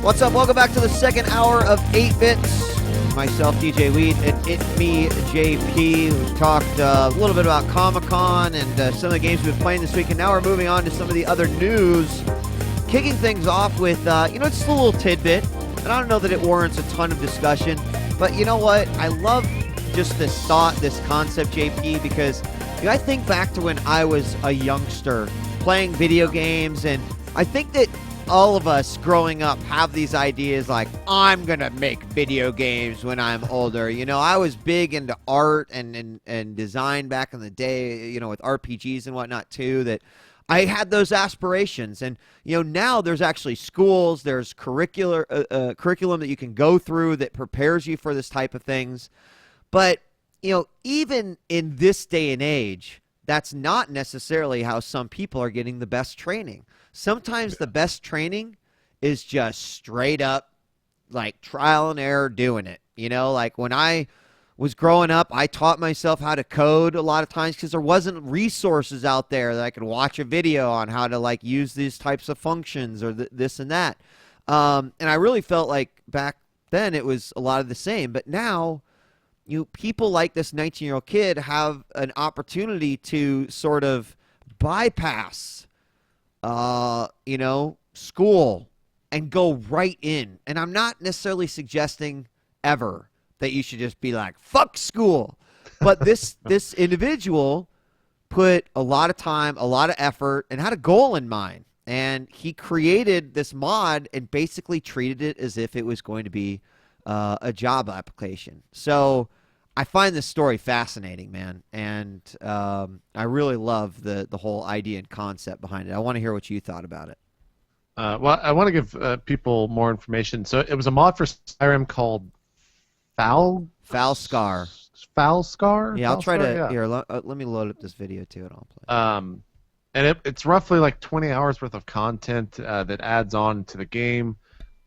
What's up? Welcome back to the second hour of 8-Bits. Myself, djWHEAT, and itmeJP. We talked a little bit about ComicCon and some of the games we've been playing this week, and now we're moving on to some of the other news. Kicking things off with, it's a little tidbit, and I don't know that it warrants a ton of discussion, but you know what? I love just this thought, this concept, JP, because I think back to when I was a youngster playing video games, and I think that all of us growing up have these ideas like, I'm going to make video games when I'm older. You know, I was big into art and design back in the day, you know, with RPGs and whatnot too, that I had those aspirations. And, you know, now there's actually schools, there's curriculum that you can go through that prepares you for this type of things. But, you know, even in this day and age, that's not necessarily how some people are getting the best training. Sometimes the best training is just straight up like trial and error doing it. You know, like when I was growing up, I taught myself how to code a lot of times because there wasn't resources out there that I could watch a video on how to like use these types of functions or this and that. And I really felt like back then it was a lot of the same. But now, people like this 19-year-old kid have an opportunity to sort of bypass school and go right in. And I'm not necessarily suggesting ever that you should just be like, fuck school. But this individual put a lot of time, a lot of effort, and had a goal in mind. And he created this mod and basically treated it as if it was going to be a job application. So I find this story fascinating, man, and I really love the whole idea and concept behind it. I want to hear what you thought about it. Well, I want to give people more information. So it was a mod for Skyrim called Falskar. Falskar? Yeah, I'll try to. Yeah. Here, let me load up this video too, and I'll play. And it's roughly like 20 hours worth of content that adds on to the game.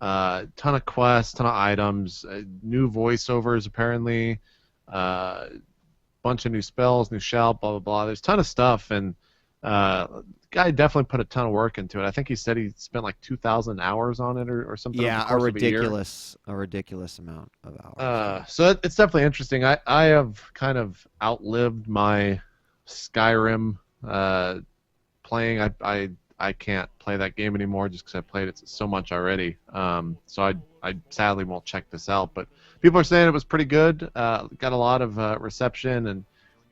Ton of quests, ton of items, new voiceovers apparently. Bunch of new spells, new shout, blah blah blah. There's a ton of stuff, and guy definitely put a ton of work into it. I think he said he spent like 2,000 hours on it or something. Yeah, a ridiculous amount of hours. So it's definitely interesting. I have kind of outlived my Skyrim playing. I can't play that game anymore just because I played it so much already. So I sadly won't check this out, but people are saying it was pretty good. Got a lot of reception, and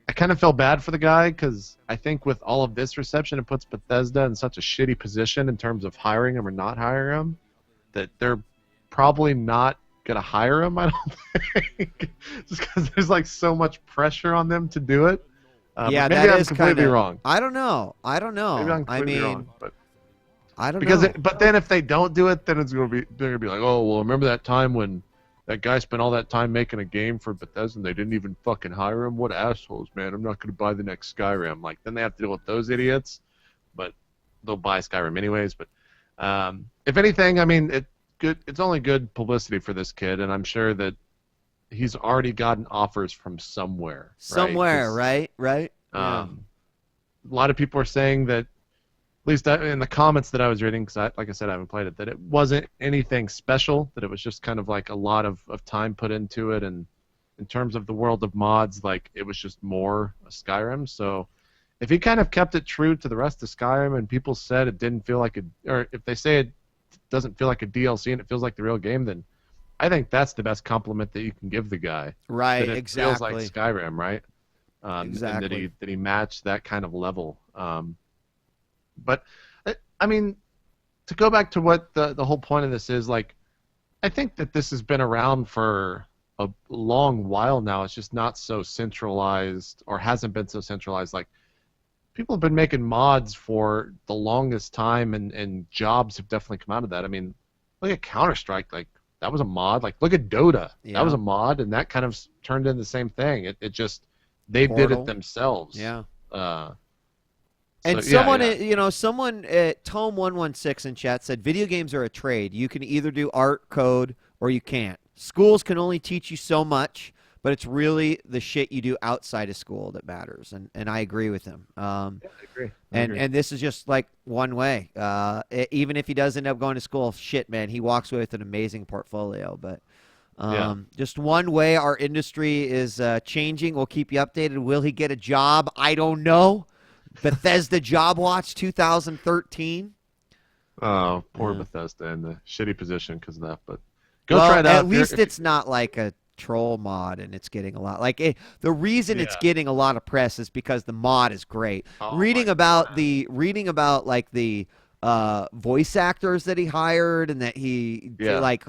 I kind of feel bad for the guy because I think with all of this reception, it puts Bethesda in such a shitty position in terms of hiring him or not hiring him that they're probably not going to hire him, I don't think, just because there's like so much pressure on them to do it. Yeah, maybe that I'm is completely kinda, wrong. I don't know. Maybe I'm completely wrong, but I don't because know. but then if they don't do it, then they're gonna be like, oh well, remember that time when that guy spent all that time making a game for Bethesda and they didn't even fucking hire him? What assholes, man! I'm not gonna buy the next Skyrim. Like then they have to deal with those idiots, but they'll buy Skyrim anyways. But if anything, I mean, it's only good publicity for this kid, and I'm sure that he's already gotten offers from somewhere. Right? Right. A lot of people are saying that, at least in the comments that I was reading, because like I said, I haven't played it, that it wasn't anything special, that it was just kind of like a lot of time put into it, and in terms of the world of mods, like it was just more a Skyrim. So if he kind of kept it true to the rest of Skyrim and people said it didn't feel like or if they say it doesn't feel like a DLC and it feels like the real game, then I think that's the best compliment that you can give the guy. Right, that it exactly. feels like Skyrim, right? Exactly. And that he matched that kind of level. But I mean, to go back to what the whole point of this is, like, I think that this has been around for a long while now. It's just not so centralized, or hasn't been so centralized. Like, people have been making mods for the longest time, and jobs have definitely come out of that. I mean, look at Counter-Strike, like, that was a mod. Like, look at Dota. Yeah. That was a mod, and that kind of turned into the same thing. It just, they did it themselves. Yeah. And someone at Tome116 in chat said, video games are a trade. You can either do art, code, or you can't. Schools can only teach you so much, but it's really the shit you do outside of school that matters. And I agree with him. Yeah, I agree. And this is just like one way. Even if he does end up going to school, shit, man, he walks away with an amazing portfolio. But just one way our industry is changing. We'll keep you updated. Will he get a job? I don't know. Bethesda Job Watch 2013. Oh, poor Bethesda in the shitty position because of that. But go try it out. At least it's not like a troll mod, and it's getting a lot. The reason it's getting a lot of press is because the mod is great. Reading about the voice actors that he hired, and that he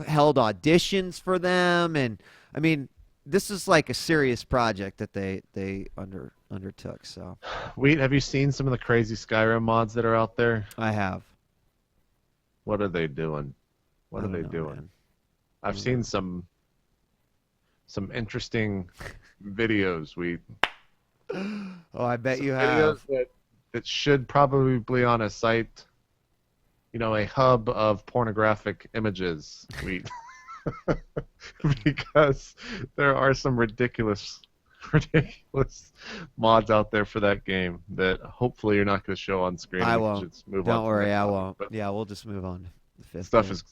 held auditions for them, and I mean, this is like a serious project that they undertook. So, Wheat, have you seen some of the crazy Skyrim mods that are out there? I have. What are they doing? What are they doing? Man. I've seen some interesting videos. Oh, I bet you have. Videos that should probably be on a site, a hub of pornographic images. Because there are some ridiculous mods out there for that game that hopefully you're not going to show on screen. I won't. Don't worry, I won't. Yeah, we'll just move on to the fifth. Stuff is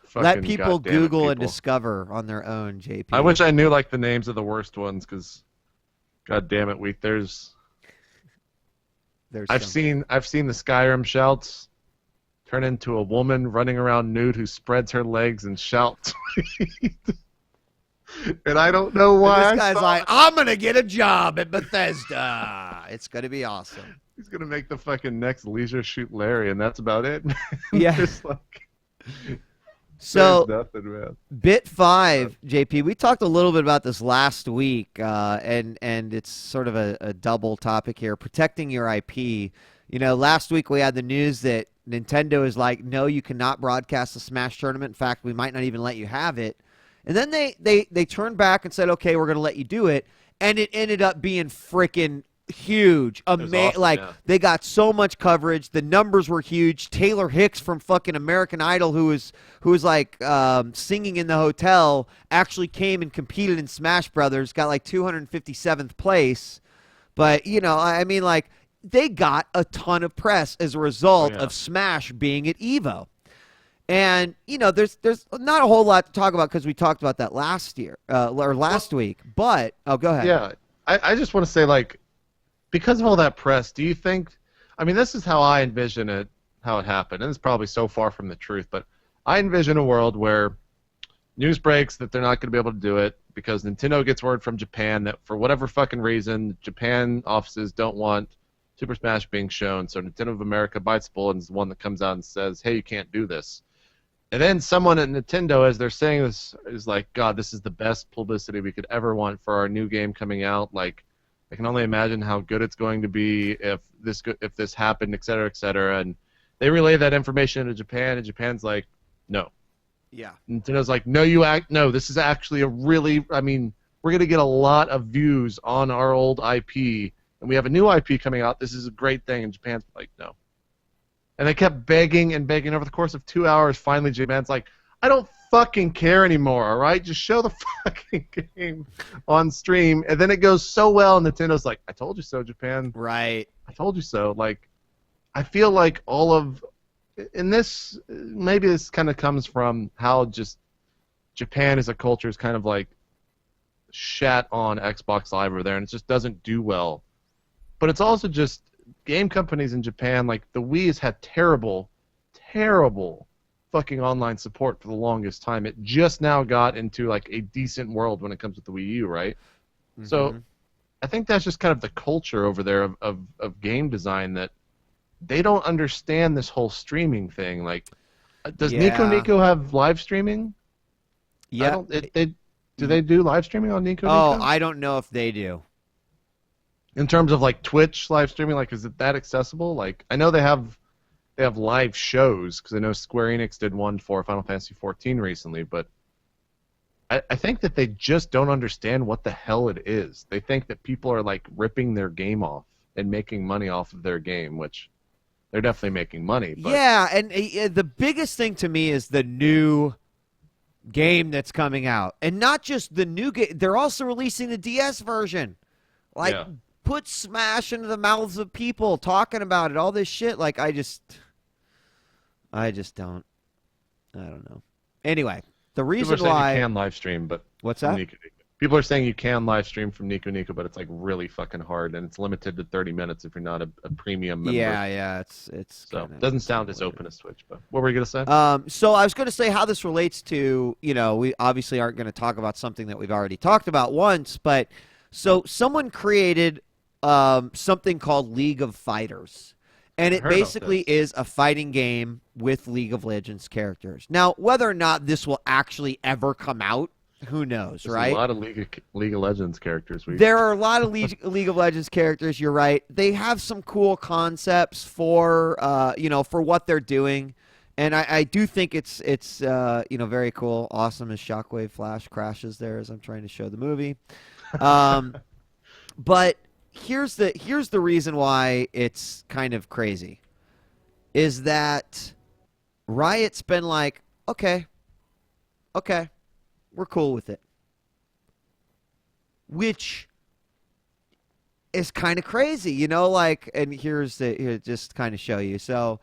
fucking. Let people Google and discover on their own, JP. I wish I knew the names of the worst ones, because, god damn it, Wheat. I've seen the Skyrim shouts turn into a woman running around nude who spreads her legs and shouts. And I don't know why. And this guy's like, I'm going to get a job at Bethesda. It's going to be awesome. He's going to make the fucking next Leisure Shoot Larry, and that's about it. Yeah. So, nothing, man. Bit 5, JP, we talked a little bit about this last week, and it's sort of a double topic here, protecting your IP. Last week we had the news that Nintendo is like, no, you cannot broadcast the Smash tournament. In fact, we might not even let you have it. And then they turned back and said, okay, we're going to let you do it. And it ended up being freaking huge. Awesome, they got so much coverage. The numbers were huge. Taylor Hicks from fucking American Idol, who was singing in the hotel, actually came and competed in Smash Brothers, got 257th place. But, they got a ton of press as a result of Smash being at EVO. And, there's not a whole lot to talk about because we talked about that last week. But, go ahead. Yeah, I just want to say, because of all that press, do you think, this is how I envision it, how it happened, and it's probably so far from the truth, but I envision a world where news breaks that they're not going to be able to do it because Nintendo gets word from Japan that for whatever fucking reason, Japan offices don't want Super Smash being shown, so Nintendo of America bites the bullet and is the one that comes out and says, hey, you can't do this. And then someone at Nintendo, as they're saying this, is like, God, this is the best publicity we could ever want for our new game coming out. I can only imagine how good it's going to be if this happened, et cetera, et cetera. And they relay that information to Japan, and Japan's like, no. Yeah. Nintendo's like, no, this is actually we're going to get a lot of views on our old IP, and we have a new IP coming out. This is a great thing. And Japan's like, no. And they kept begging and begging over the course of 2 hours. Finally, Japan's like, I don't fucking care anymore, all right? Just show the fucking game on stream. And then it goes so well, and Nintendo's like, I told you so, Japan. Right. I told you so. I feel like maybe this kind of comes from how just Japan as a culture is kind of shat on Xbox Live over there, and it just doesn't do well. But it's also just game companies in Japan, the Wii has had terrible fucking online support for the longest time. It just now got into a decent world when it comes with the Wii U, right? Mm-hmm. So I think that's just kind of the culture over there of game design, that they don't understand this whole streaming thing. Does Nico have live streaming? Yeah. Do they do live streaming on Nico? Oh, I don't know if they do. In terms of Twitch live streaming, is it that accessible? I know they have live shows, because I know Square Enix did one for Final Fantasy XIV recently, but I think that they just don't understand what the hell it is. They think that people are ripping their game off and making money off of their game, which they're definitely making money. But... Yeah, and the biggest thing to me is the new game that's coming out. And not just the new game, they're also releasing the DS version. Like, put Smash into the mouths of people talking about it, all this shit. Like, I just don't. I don't know. Anyway, the reason why you can live stream, but what's that? People are saying you can live stream from Nico Nico, but it's like really fucking hard, and it's limited to 30 minutes if you're not a premium member. Yeah, it's so it doesn't sound as open as Twitch. But what were you gonna say? So I was gonna say how this relates to, we obviously aren't gonna talk about something that we've already talked about once, but so someone created something called League of Fighters. And it basically is a fighting game with League of Legends characters. Now, whether or not this will actually ever come out, who knows, There's right? a lot of League of Legends characters. There are a lot of League of Legends characters, you're right. They have some cool concepts for, for what they're doing. And I do think it's very cool. Awesome as Shockwave Flash crashes there as I'm trying to show the movie. But here's the reason why it's kind of crazy is that Riot's been like, okay, we're cool with it, which is kind of crazy, and here just kind of show you. So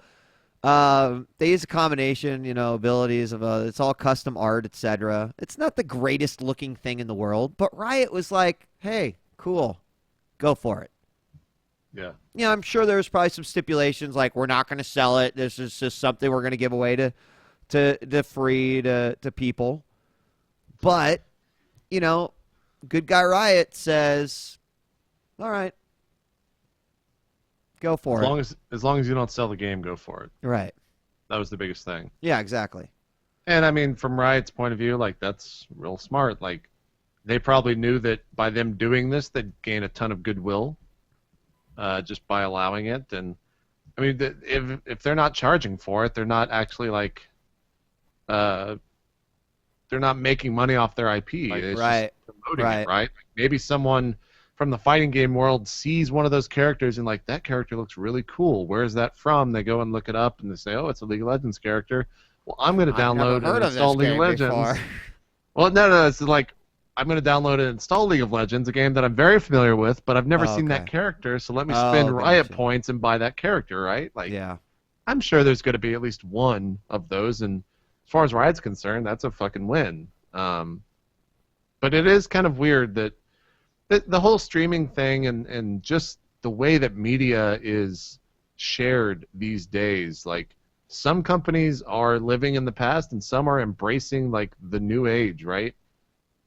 they use a combination, abilities of it's all custom art, etc. It's not the greatest looking thing in the world, but Riot was like, hey, cool. Go for it. Yeah. Yeah, I'm sure there's probably some stipulations like we're not going to sell it. This is just something we're going to give away to free to people. But, good guy Riot says, all right, go for it. As long as you don't sell the game, go for it. Right. That was the biggest thing. Yeah, exactly. And I mean, from Riot's point of view, like that's real smart. Like, they probably knew that by them doing this, they'd gain a ton of goodwill, just by allowing it. And I mean, if they're not charging for it, they're not actually like, they're not making money off their IP. It's right. Just promoting it, right? Maybe someone from the fighting game world sees one of those characters and like, that character looks really cool. Where is that from? They go and look it up and they say, oh, it's a League of Legends character. Well, I'm going to download and install League of Legends. Well, no, it's like, I'm going to download and install League of Legends, a game that I'm very familiar with, but I've never seen that character, so let me spend Riot points and buy that character, right? Like, yeah. I'm sure there's going to be at least one of those, and as far as Riot's concerned, that's a fucking win. But it is kind of weird that the whole streaming thing and just the way that media is shared these days, like, some companies are living in the past and some are embracing, like, the new age, right?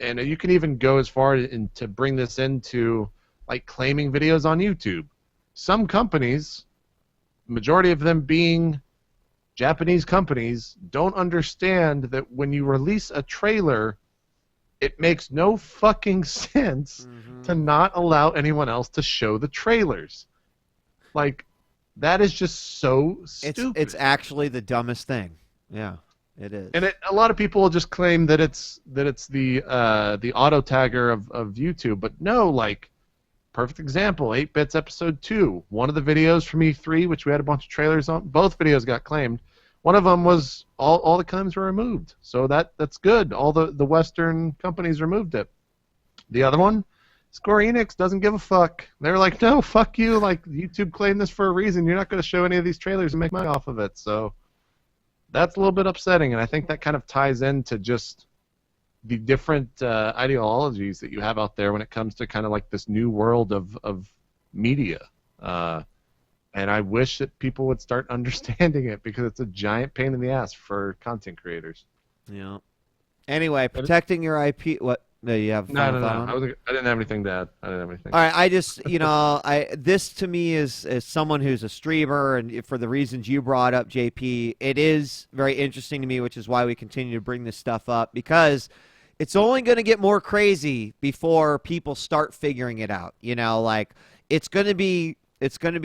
And you can even go as far to bring this into, like, claiming videos on YouTube. Some companies, majority of them being Japanese companies, don't understand that when you release a trailer, it makes no fucking sense to not allow anyone else to show the trailers. Like, that is just so stupid. It's actually the dumbest thing. Yeah. It is. And a lot of people will just claim that it's the auto tagger of YouTube, but no, like, perfect example, 8-Bits episode 2. One of the videos from E3, which we had a bunch of trailers on, both videos got claimed. One of them was all the claims were removed, so that's good. All the Western companies removed it. The other one, Square Enix doesn't give a fuck. They're like, no, fuck you. Like, YouTube claimed this for a reason. You're not going to show any of these trailers and make money off of it. So that's a little bit upsetting, and I think that kind of ties into just the different ideologies that you have out there when it comes to kind of like this new world of media. And I wish that people would start understanding it because it's a giant pain in the ass for content creators. Yeah. Anyway, protecting your IP. What? No, you have. No. I didn't have anything to add. All right. I just, this to me is someone who's a streamer, and for the reasons you brought up, JP, it is very interesting to me, which is why we continue to bring this stuff up, because it's only going to get more crazy before people start figuring it out. Like, it's going to be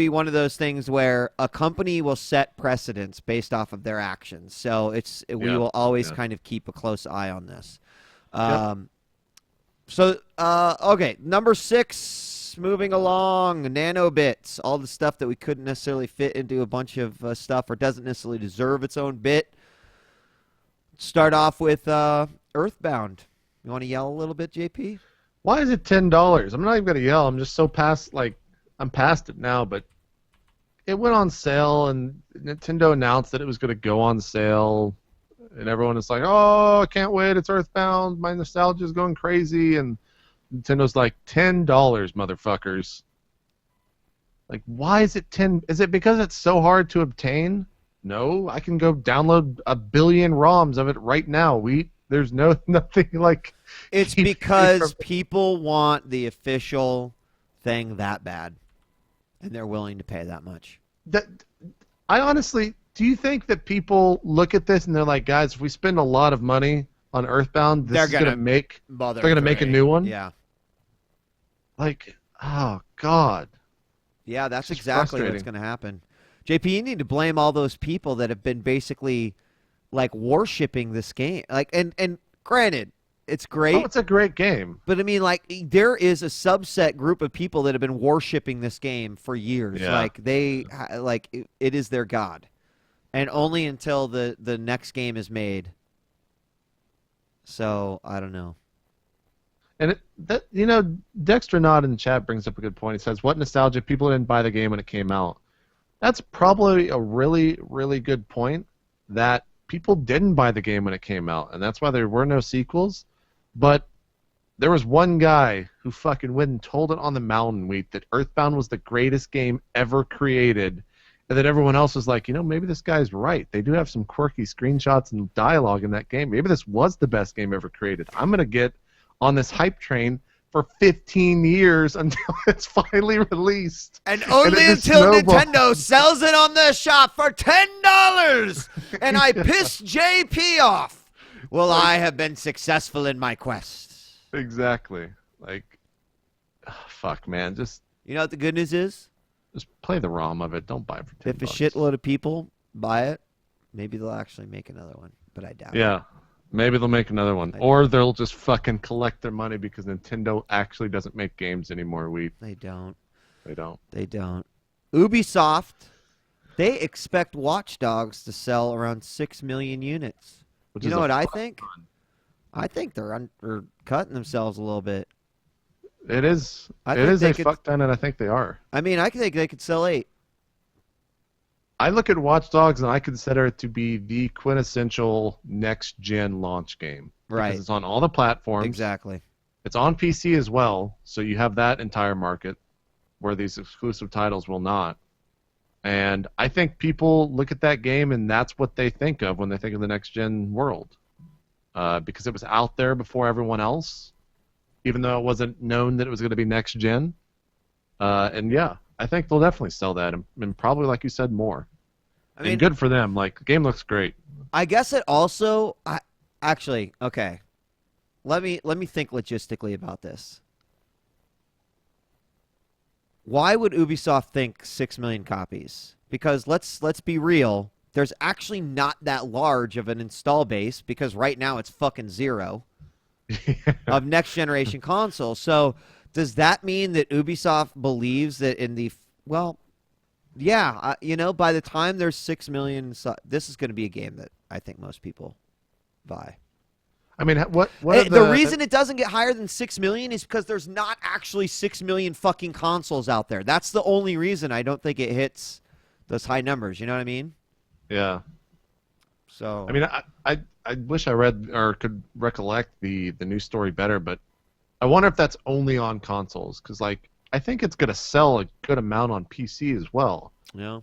one of those things where a company will set precedents based off of their actions. So we will always kind of keep a close eye on this. So, okay, number 6, moving along, Nanobits, all the stuff that we couldn't necessarily fit into a bunch of stuff or doesn't necessarily deserve its own bit. Start off with Earthbound. You want to yell a little bit, JP? Why is it $10? I'm not even gonna yell. I'm just so past I'm past it now. But it went on sale, and Nintendo announced that it was gonna go on sale, and everyone is like, "Oh, I can't wait! It's Earthbound. My nostalgia is going crazy." And Nintendo's like, $10, motherfuckers. Like, why is it 10? Is it because it's so hard to obtain? No, I can go download a billion ROMs of it right now. There's nothing like. It's because people want the official thing that bad, and they're willing to pay that much. I honestly, do you think that people look at this and they're like, guys, if we spend a lot of money on Earthbound, they're gonna make a new one? Yeah. Like, oh God. Yeah, that's exactly what's going to happen. JP, you need to blame all those people that have been basically like worshipping this game. Like, and granted, it's great. Oh, it's a great game. But I mean, like, there is a subset group of people that have been worshipping this game for years. Yeah. Like, it is their god, and only until the next game is made. So I don't know. And Dexter Nod in the chat brings up a good point. He says, "What nostalgia? People didn't buy the game when it came out." That's probably a really, really good point. That people didn't buy the game when it came out, and that's why there were no sequels. But there was one guy who fucking went and told it on the mountain wheat that Earthbound was the greatest game ever created, and that everyone else was like, maybe this guy's right. They do have some quirky screenshots and dialogue in that game. Maybe this was the best game ever created. I'm gonna get on this hype train for 15 years until it's finally released. And only until Nintendo sells it on their shop for $10 and I piss JP off. Well, I have been successful in my quest. Exactly. Fuck, man. You know what the good news is? Just play the ROM of it. Don't buy it for $10. If a shitload of people buy it, maybe they'll actually make another one. But I doubt it. Yeah. Maybe they'll make another one. Or they'll just fucking collect their money because Nintendo actually doesn't make games anymore, They don't. They don't. They don't. Ubisoft, they expect Watch Dogs to sell around 6 million units. You know what I think? I think they're cutting themselves a little bit. It is. It is a fuck ton, and I think they are. I mean, I think they could sell 8. I look at Watch Dogs and I consider it to be the quintessential next-gen launch game. Right. Because it's on all the platforms. Exactly. It's on PC as well, so you have that entire market where these exclusive titles will not. And I think people look at that game and that's what they think of when they think of the next-gen world. Because it was out there before everyone else, even though it wasn't known that it was going to be next-gen. And yeah, I think they'll definitely sell that, and probably, like you said, more. I mean, and good for them. Like, the game looks great. I guess it also, okay. Let me think logistically about this. Why would Ubisoft think 6 million copies? Because let's be real, there's actually not that large of an install base because right now it's fucking 0 of next generation consoles. So does that mean that Ubisoft believes that by the time there's 6 million, this is going to be a game that I think most people buy. I mean, the reason it doesn't get higher than 6 million is because there's not actually 6 million fucking consoles out there. That's the only reason I don't think it hits those high numbers. You know what I mean? Yeah. So I mean, I wish I read or could recollect the news story better, but I wonder if that's only on consoles because, I think it's going to sell a good amount on PC as well. Yeah.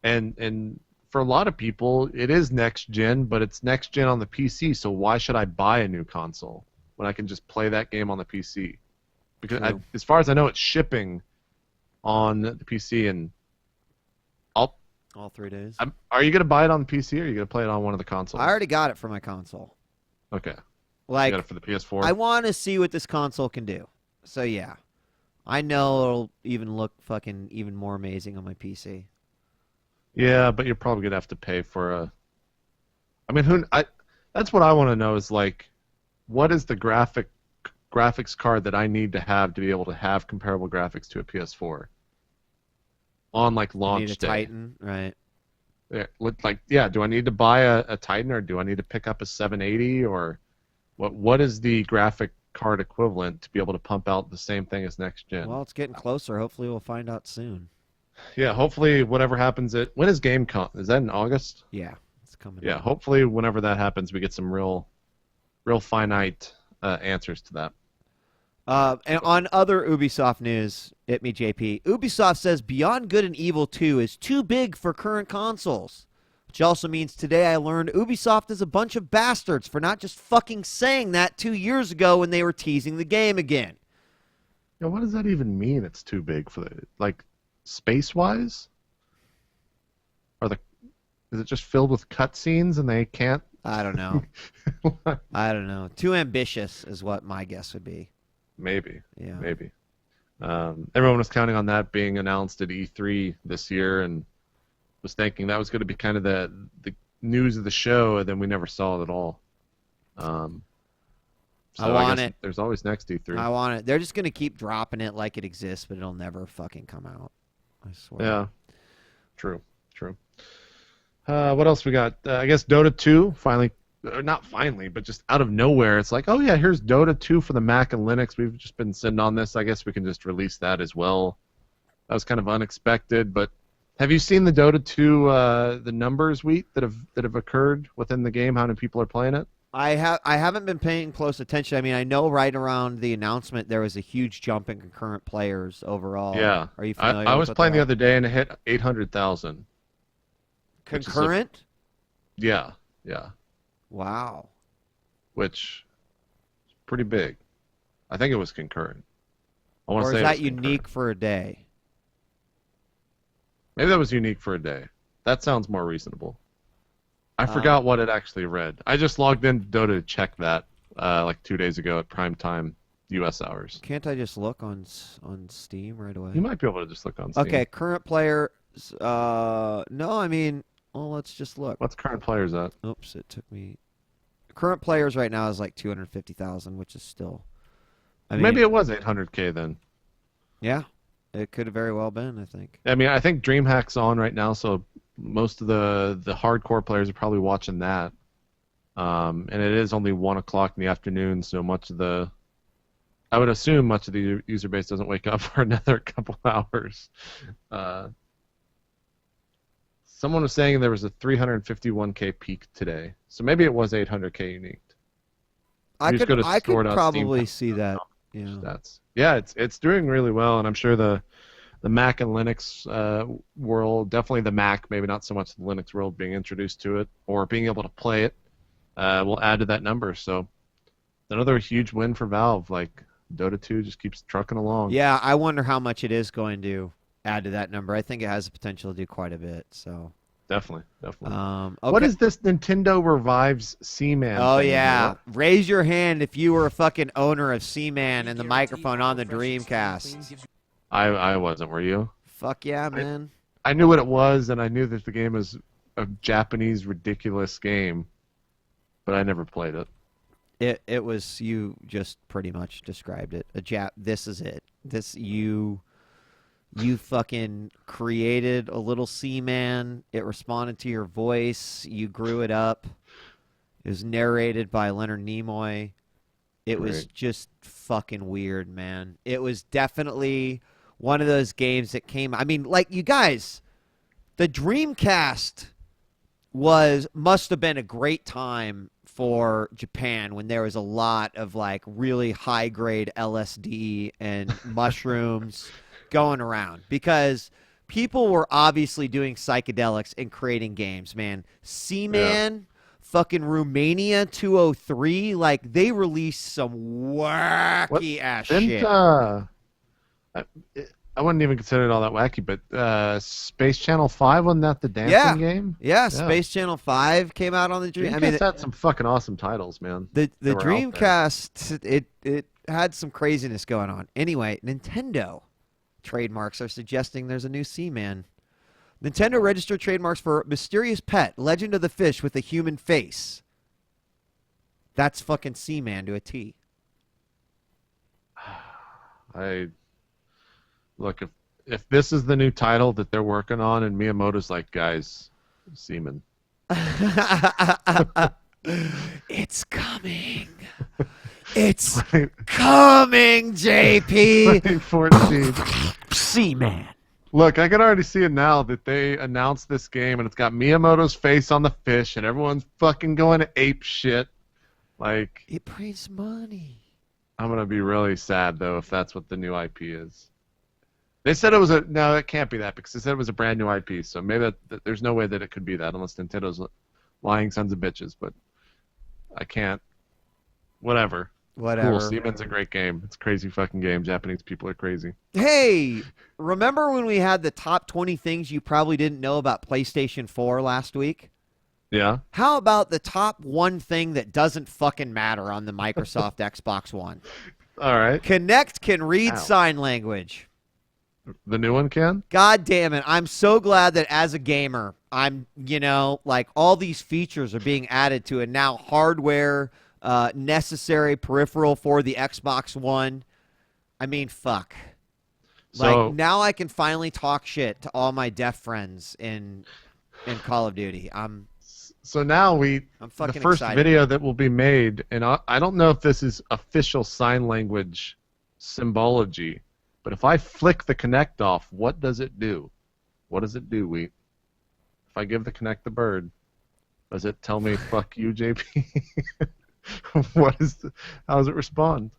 And for a lot of people, it is next gen, but it's next gen on the PC. So why should I buy a new console when I can just play that game on the PC? Because as far as I know, it's shipping on the PC, and all 3 days. Are you going to buy it on the PC, or are you going to play it on one of the consoles? I already got it for my console. Okay. You got it for the PS4? I want to see what this console can do. So, yeah. I know it'll even look fucking even more amazing on my PC. Yeah, but you're probably going to have to pay for a... I mean, that's what I want to know is, what is the graphics card that I need to have to be able to have comparable graphics to a PS4? On, launch you need a day. Titan, right? Yeah, do I need to buy a Titan, or do I need to pick up a 780, or What is the graphic card equivalent to be able to pump out the same thing as next gen? Well, it's getting closer. Hopefully, we'll find out soon. Yeah, hopefully whatever happens when is GameCon? Is that in August? Yeah, it's coming. Yeah, up. hopefully whenever that happens, we get some real finite answers to that. And on other Ubisoft news, itmeJP, Ubisoft says Beyond Good and Evil 2 is too big for current consoles. Which also means today I learned Ubisoft is a bunch of bastards for not just fucking saying that 2 years ago when they were teasing the game again. Yeah, what does that even mean? It's too big for space-wise? Is it just filled with cutscenes and they can't? I don't know. I don't know. Too ambitious is what my guess would be. Maybe. Yeah. Maybe. Everyone was counting on that being announced at E3 this year and was thinking that was going to be kind of the news of the show, and then we never saw it at all. So I want it. There's always next E3. I want it. They're just going to keep dropping it like it exists, but it'll never fucking come out. I swear. Yeah. True. What else we got? I guess Dota 2 finally, not finally, but just out of nowhere, it's like, oh yeah, here's Dota 2 for the Mac and Linux. We've just been sitting on this. I guess we can just release that as well. That was kind of unexpected, but have you seen the Dota 2 the numbers, Wheat, that have occurred within the game? How many people are playing it? I haven't been paying close attention. I mean, I know right around the announcement there was a huge jump in concurrent players overall. Yeah. Are you familiar? I with was playing the other day and it hit 800,000. Concurrent? Yeah. Wow. Which is pretty big. I think it was concurrent. I want to Or say is it that was concurrent. unique for a day? Maybe that was unique for a day. That sounds more reasonable. I forgot what it actually read. I just logged into Dota to check that like 2 days ago at prime time U.S. hours. Can't I just look on Steam right away? You might be able to just look on Steam. Okay, current player. No, I mean, well, let's just look. What's current players at? Oops, it took me. Current players right now is like 250,000, which is still. I mean, Maybe it was 800K then. Yeah, it could have very well been. I think. I mean, I think DreamHack's on right now, so most of the hardcore players are probably watching that. And it is only 1 o'clock in the afternoon, so I would assume much of the user base doesn't wake up for another couple hours. Someone was saying there was a 351K peak today, so maybe it was 800K unique. I could probably see that. Yeah. Stats. Yeah, it's doing really well, and I'm sure the Mac and Linux world, definitely the Mac, maybe not so much the Linux world, being introduced to it or being able to play it, will add to that number. So another huge win for Valve. Like Dota 2 just keeps trucking along. Yeah, I wonder how much it is going to add to that number. I think it has the potential to do quite a bit. So definitely. Okay. What is this Nintendo Revives Seaman? Oh thing, yeah, you know? Raise your hand if you were a fucking owner of Seaman and the microphone on the Dreamcast. I wasn't. Were you? Fuck yeah, man. I knew what it was, and I knew that the game was a Japanese ridiculous game, but I never played it. It was, you just pretty much described it. This is it. You fucking created a little Seaman. It responded to your voice. You grew it up. It was narrated by Leonard Nimoy. It was just fucking weird, man. It was definitely one of those games that came. I mean, like, you guys, the Dreamcast must have been a great time for Japan when there was a lot of like really high grade LSD and mushrooms going around, because people were obviously doing psychedelics and creating games, man. Seaman, fucking Romania 203, like they released some wacky ass shit. I wouldn't even consider it all that wacky, but Space Channel 5, wasn't that the dancing game? Yeah, Space Channel 5 came out on the Dreamcast. I mean, it had some fucking awesome titles, man. The Dreamcast, it had some craziness going on. Anyway, Nintendo trademarks are suggesting there's a new Seaman. Nintendo registered trademarks for Mysterious Pet, Legend of the Fish with a Human Face. That's fucking Seaman to a T. Look, if this is the new title that they're working on, and Miyamoto's like, guys, Seaman. It's coming. It's coming, JP. 2014. C-Man. Look, I can already see it now that they announced this game and it's got Miyamoto's face on the fish and everyone's fucking going ape shit. Like, it brings money. I'm gonna be really sad though if that's what the new IP is. They said it was a no, it can't be that because they said it was a brand new IP. So maybe there's no way that it could be that unless Nintendo's lying sons of bitches. But I can't. Whatever. Cool. Seaman's a great game. It's a crazy fucking game. Japanese people are crazy. Hey, remember when we had the top 20 things you probably didn't know about PlayStation 4 last week? Yeah. How about the top one thing that doesn't fucking matter on the Microsoft Xbox One? All right. Kinect can read sign language. The new one can? God damn it. I'm so glad that as a gamer, I'm, like all these features are being added to a now hardware necessary peripheral for the Xbox One. I mean, fuck. So, like, now I can finally talk shit to all my deaf friends in Call of Duty. So now I'm fucking the first excited. video that will be made, and I don't know if this is official sign language symbology, but if I flick the Kinect off, what does it do? What does it do, Wheat? If I give the Kinect the bird, does it tell me "fuck you, JP"? How does it respond?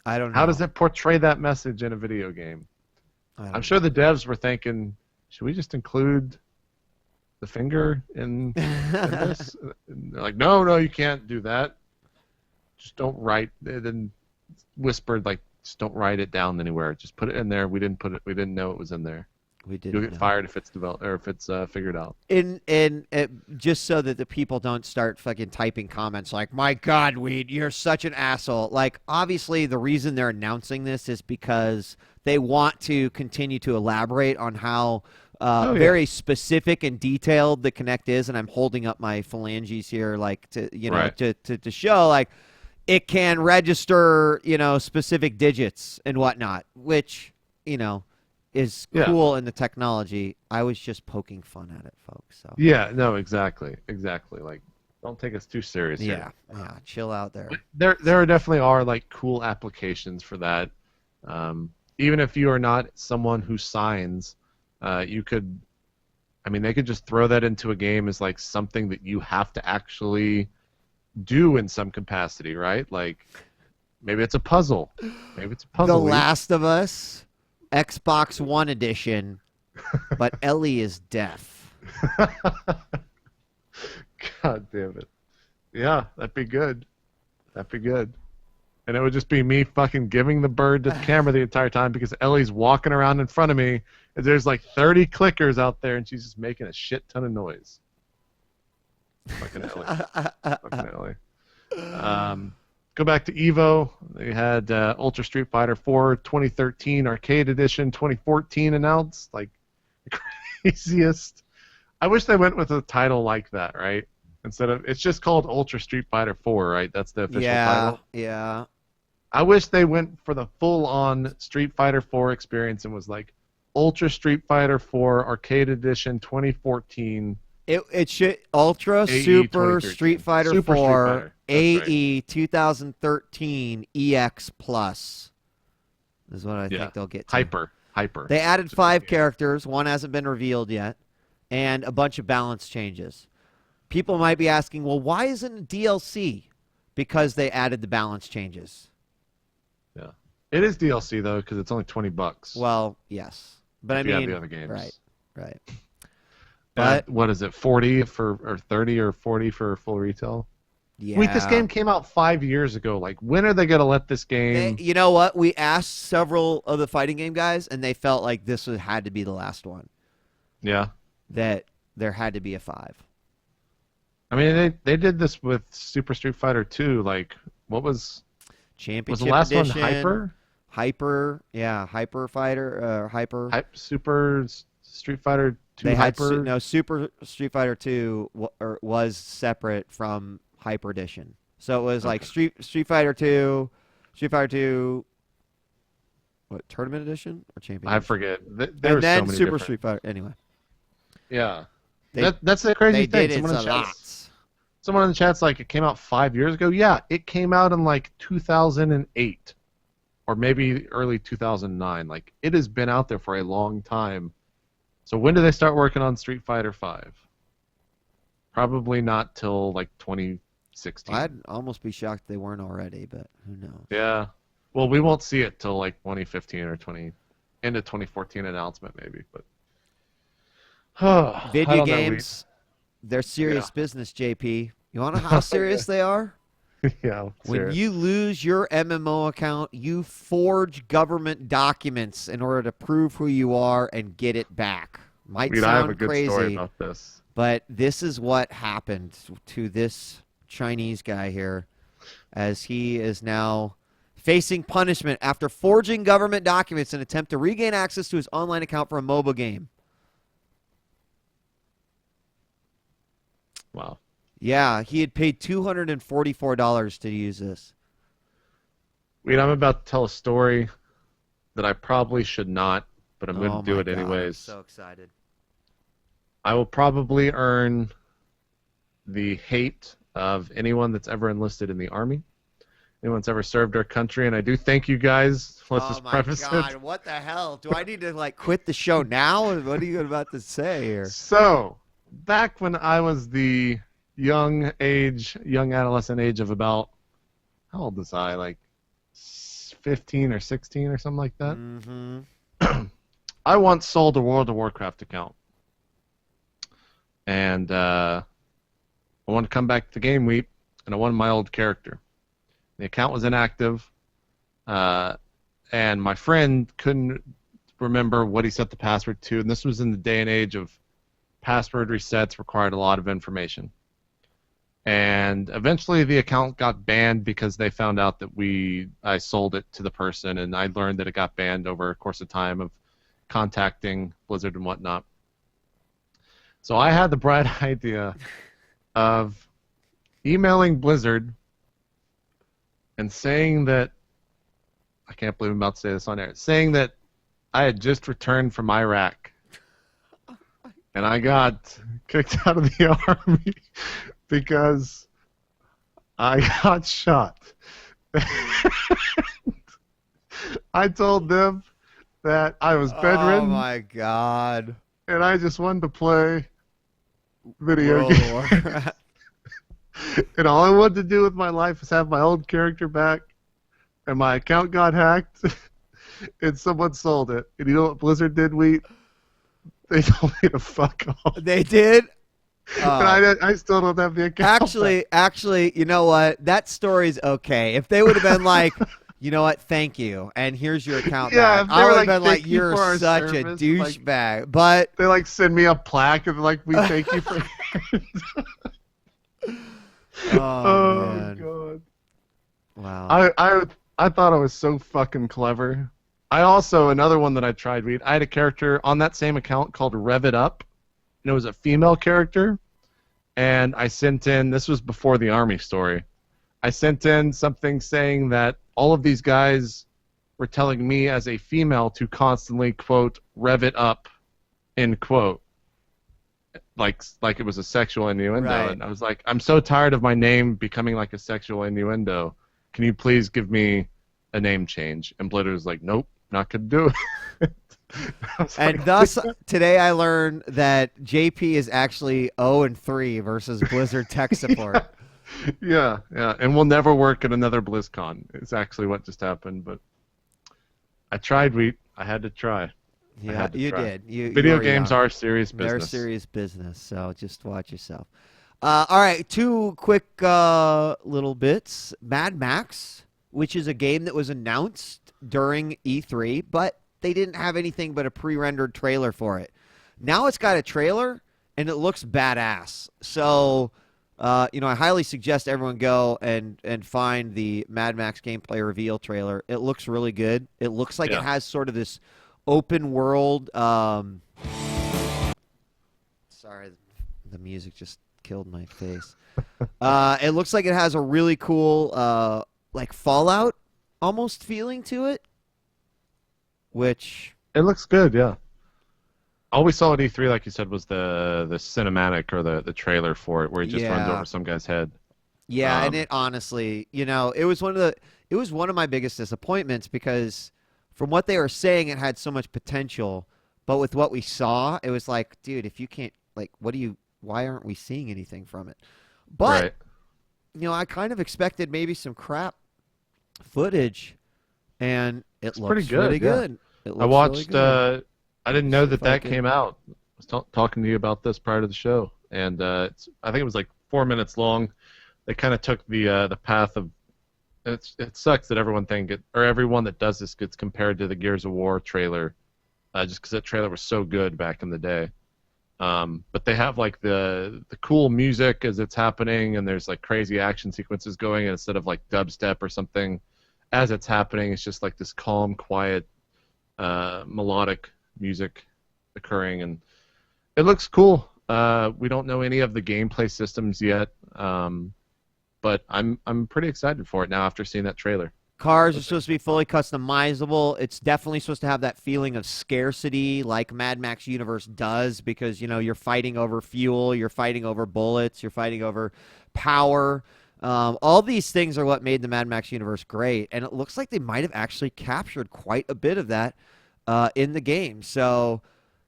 I don't know. How does it portray that message in a video game? I'm sure the devs were thinking, should we just include the finger in this? And they're like, no, you can't do that. Just don't write. They then whispered, like, just don't write it down anywhere. Just put it in there. We didn't know it was in there. We did. You'll get fired if it's developed or if it's figured out. Just so that the people don't start fucking typing comments like, "My God, Weed, you're such an asshole." Like, obviously, the reason they're announcing this is because they want to continue to elaborate on how very specific and detailed the Kinect is. And I'm holding up my phalanges here, like to show like it can register, specific digits and whatnot, which is cool in the technology. I was just poking fun at it, folks. So yeah, no, exactly. Like, don't take us too serious. Yeah, chill out there. There definitely are like cool applications for that. Even if you are not someone who signs, you could. I mean, they could just throw that into a game as like something that you have to actually do in some capacity, right? Like, maybe it's a puzzle. The Last of Us. Xbox One edition, but Ellie is deaf. God damn it. Yeah, that'd be good. And it would just be me fucking giving the bird to the camera the entire time because Ellie's walking around in front of me and there's like 30 clickers out there and she's just making a shit ton of noise. Fucking Ellie. Go back to Evo. They had Ultra Street Fighter 4 2013 Arcade Edition 2014 announced. Like, the craziest. I wish they went with a title like that, right? Instead of, it's just called Ultra Street Fighter 4, right? That's the official title. Yeah. I wish they went for the full-on Street Fighter 4 experience and was like Ultra Street Fighter 4 Arcade Edition 2014. It should Ultra AE Super Street Fighter Super 4 Street Fighter. AE 2013 EX Plus is what I think they'll get to. Hyper. They added 5 characters. One hasn't been revealed yet, and a bunch of balance changes. People might be asking, well, why isn't it DLC? Because they added the balance changes. Yeah, it is DLC though because it's only $20. Well, yes, but I mean, the other games. Right. But what is it, 40 or 30 or 40 for full retail? Yeah. Wait, this game came out 5 years ago. Like, when are they gonna let this game? You know what? We asked several of the fighting game guys, and they felt like this had to be the last one. Yeah. That there had to be a 5. I mean, they did this with Super Street Fighter 2. Like, what was Championship was the last Edition, one? Hyper, Hyper Fighter, Super Street Fighter 2. They Hyper. had Super Street Fighter 2 was separate from Hyper Edition, so it was like Street Fighter 2, what, Tournament Edition or Champion? I forget. There and were then so many Super different... Street Fighter. Anyway, Yeah. That's the crazy they thing. did it a lot. Someone in the chat's like, it came out 5 years ago. Yeah, it came out in like 2008 or maybe early 2009. Like, it has been out there for a long time. So when do they start working on Street Fighter V? Probably not till like 2016. I'd almost be shocked they weren't already, but who knows? Yeah. Well, we won't see it till like 2015 or end of 2014 announcement maybe. But Video games, they're serious business, JP. You want to know how serious they are? Yeah. When you lose your MMO account, you forge government documents in order to prove who you are and get it back. Might I sound have a good crazy, story about this. but this is what happened to this Chinese guy here, as he is now facing punishment after forging government documents in an attempt to regain access to his online account for a mobile game. Wow. Yeah, he had paid $244 to use this. I'm about to tell a story that I probably should not, but I'm going to do it God, anyways. I'm so excited. I will probably earn the hate of anyone that's ever enlisted in the Army, anyone that's ever served our country, and I do thank you guys. Let's just preface Oh, my God, it. what the hell? Do I need to, like, quit the show now? What are you about to say here? So, back when I was the young adolescent age of about, how old was I? Like 15 or 16 or something like that. Mm-hmm. I once sold a World of Warcraft account. And I wanted to come back to Game Week, and I wanted my old character. The account was inactive, and my friend couldn't remember what he set the password to, and this was in the day and age of password resets required a lot of information. And eventually the account got banned because they found out that I sold it to the person, and I learned that it got banned over a course of time of contacting Blizzard and whatnot. So I had the bright idea of emailing Blizzard and saying that, I can't believe I'm about to say this on air, saying that I had just returned from Iraq and I got kicked out of the Army because I got shot. I told them that I was bedridden. Oh, my God. And I just wanted to play video games. And all I wanted to do with my life is have my old character back. And my account got hacked. And someone sold it. And you know what Blizzard did, Wheat? They told me to fuck off. They did? And I still don't have the account. Actually, you know what? That story's okay. If they would have been like, you know what? Thank you, and here's your account back. I would have been like, you're such a douchebag. Like, but they like send me a plaque and like, we thank you for. Oh man. God. Wow. I thought I was so fucking clever. I also, another one that I tried, I had a character on that same account called Rev It Up, and it was a female character, and I sent in, this was before the Army story, I sent in something saying that all of these guys were telling me as a female to constantly, quote, rev it up, end quote. Like it was a sexual innuendo. Right. And I was like, I'm so tired of my name becoming like a sexual innuendo. Can you please give me a name change? And Blizzard was like, nope, not going to do it. And like, thus, today I learned that JP is actually 0-3 versus Blizzard tech support. Yeah. And we'll never work at another BlizzCon. It's actually what just happened. But I tried, I had to try. Yeah, you did. Video games are serious business. They're serious business, so just watch yourself. All right, two quick little bits. Mad Max, which is a game that was announced during E3, but they didn't have anything but a pre-rendered trailer for it. Now it's got a trailer, and it looks badass. So, I highly suggest everyone go and find the Mad Max gameplay reveal trailer. It looks really good. It looks like it has sort of this open world. Sorry, the music just killed my face. It looks like it has a really cool, like Fallout almost feeling to it. Which it looks good, yeah. all we saw at E3, like you said, was the cinematic or the trailer for it, where he just runs Yeah. over some guy's head. Yeah, and it honestly, it was one of my biggest disappointments because from what they were saying, it had so much potential, but with what we saw, it was like, dude, if you can't, like, why aren't we seeing anything from it? But Right. I kind of expected maybe some crap footage, and it looks pretty good, really yeah. good. It looks I watched. really good. I didn't See know if that I that can- came out. I was talking to you about this prior to the show, and I think it was like 4 minutes long. They kind of took the path of. It sucks that everyone everyone that does this gets compared to the Gears of War trailer, just because that trailer was so good back in the day. But they have like the cool music as it's happening, and there's like crazy action sequences going, and instead of like dubstep or something, as it's happening, it's just like this calm, quiet, melodic music occurring, and it looks cool. We don't know any of the gameplay systems yet, but I'm pretty excited for it now after seeing that trailer. Cars are supposed to be fully customizable. It's definitely supposed to have that feeling of scarcity like Mad Max Universe does because, you're fighting over fuel, you're fighting over bullets, you're fighting over power. All these things are what made the Mad Max Universe great, and it looks like they might have actually captured quite a bit of that in the game. So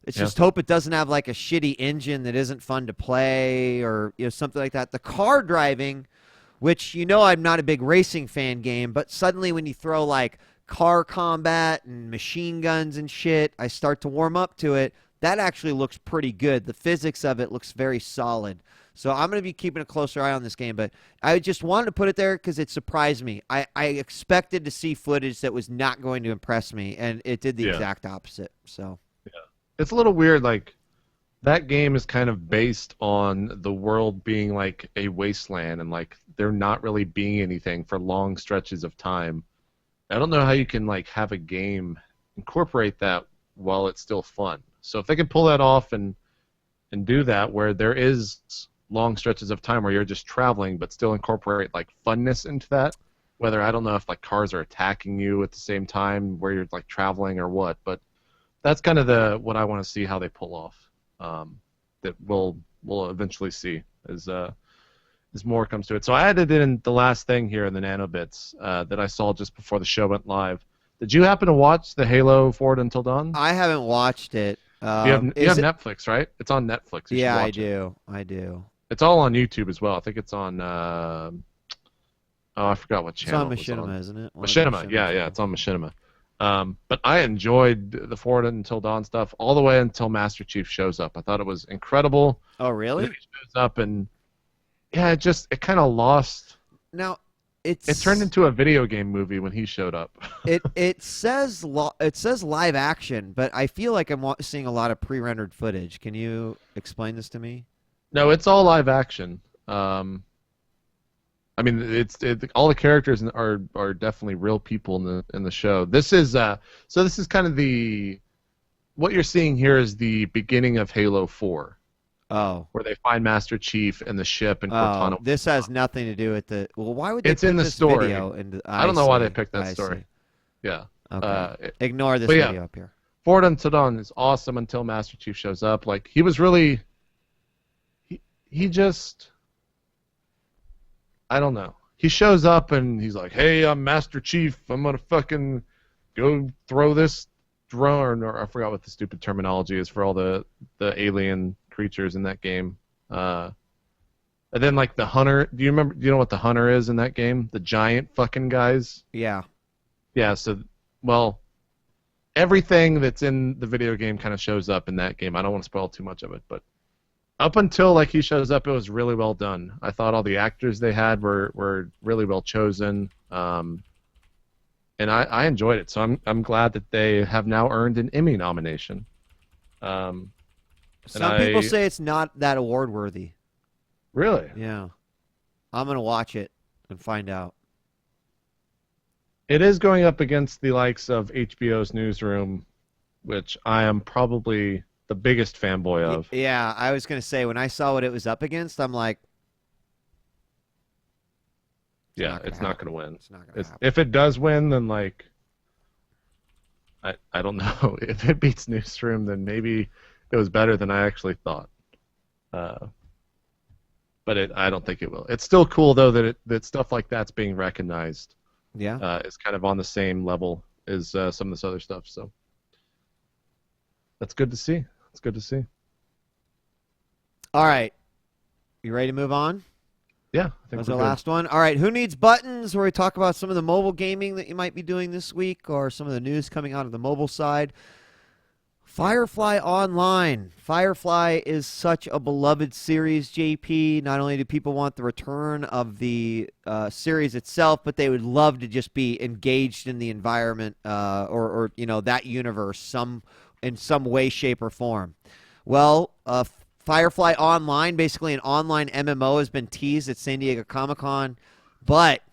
let's just hope it doesn't have like a shitty engine that isn't fun to play or something like that. The car driving, which I'm not a big racing fan game, but suddenly when you throw like car combat and machine guns and shit, I start to warm up to it. That actually looks pretty good. The physics of it looks very solid. So I'm going to be keeping a closer eye on this game, but I just wanted to put it there because it surprised me. I expected to see footage that was not going to impress me, and it did the exact opposite. So it's a little weird. Like that game is kind of based on the world being like a wasteland, and like there not really being anything for long stretches of time. I don't know how you can like have a game incorporate that while it's still fun. So if they can pull that off and do that where there is long stretches of time where you're just traveling but still incorporate like funness into that, whether I don't know if like cars are attacking you at the same time where you're like traveling or what, but that's kind of what I want to see how they pull off. That we'll eventually see as more comes to it. So I added in the last thing here in the Nanobits that I saw just before the show went live. Did you happen to watch the Halo Forward Until Dawn? I haven't watced it. You have Netflix, right? It's on Netflix. You should watch it. I do. It's all on YouTube as well. I think it's on. I forgot what channel. It's on Machinima, isn't it? Machinima, yeah, it's on Machinima. But I enjoyed the Forward Until Dawn stuff all the way until Master Chief shows up. I thought it was incredible. Oh, really? Then he shows up and it kind of lost. Now, it turned into a video game movie when he showed up. it says live action, but I feel like I'm seeing a lot of pre-rendered footage. Can you explain this to me? No, it's all live action. I mean, all the characters are definitely real people in the show. This is this is kind of what you're seeing here is the beginning of Halo 4. Oh, where they find Master Chief and the ship and Cortana. Oh, this has nothing to do with the. Well, why would they it's put in the this story. video into, I don't know why they picked that I story. see. Yeah. Okay. Ignore this video up here. Forward Until Dawn is awesome until Master Chief shows up. Like he was really. He just. I don't know. He shows up and he's like, "Hey, I'm Master Chief. I'm gonna fucking go throw this drone," or I forgot what the stupid terminology is for all the alien creatures in that game. And then like the hunter. Do you know what the hunter is in that game? The giant fucking guys. Yeah. Yeah. So, well, everything that's in the video game kind of shows up in that game. I don't want to spoil too much of it, but up until like he shows up, it was really well done. I thought all the actors they had were really well chosen, and I enjoyed it. So I'm glad that they have now earned an Emmy nomination. Some people say it's not that award worthy. Really? Yeah. I'm gonna watch it and find out. It is going up against the likes of HBO's Newsroom, which I am probably the biggest fanboy of. Yeah, I was going to say, when I saw what it was up against, I'm like... It's not going to win. It's not going to happen. If it does win, then, like... I don't know. If it beats Newsroom, then maybe it was better than I actually thought. But I don't think it will. It's still cool though that stuff like that's being recognized. Yeah. It's kind of on the same level as some of this other stuff. So that's good to see. It's good to see. All right. You ready to move on? Yeah, I think That was we're our good. last one. All right. Who needs buttons? Where we talk about some of the mobile gaming that you might be doing this week, or some of the news coming out of the mobile side. Firefly Online. Firefly is such a beloved series, JP. Not only do people want the return of the series itself, but they would love to just be engaged in the environment or that universe in some way, shape, or form. Well, Firefly Online, basically an online MMO, has been teased at San Diego ComicCon, but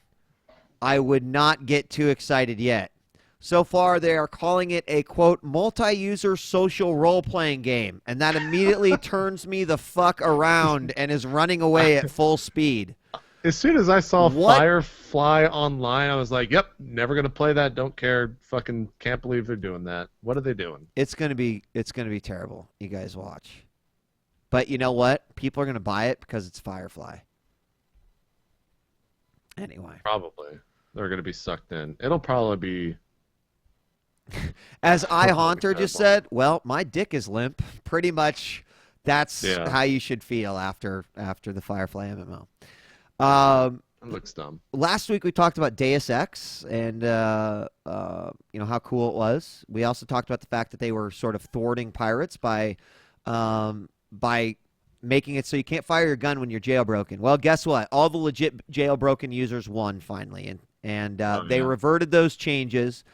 I would not get too excited yet. So far, they are calling it a, quote, multi-user social role-playing game, and that immediately turns me the fuck around and is running away at full speed. As soon as I saw What? Firefly Online, I was like, yep, never going to play that, don't care, fucking can't believe they're doing that. What are they doing? It's gonna be terrible. You guys watch. But you know what? People are gonna buy it because it's Firefly. Anyway. Probably. They're going to be sucked in. It'll probably be... As Probably iHaunter just terrible. said, well, my dick is limp. Pretty much that's Yeah. how you should feel after the Firefly MMO. It looks dumb. Last week we talked about Deus Ex and how cool it was. We also talked about the fact that they were sort of thwarting pirates by making it so you can't fire your gun when you're jailbroken. Well, guess what? All the legit jailbroken users won finally, and they reverted those changes.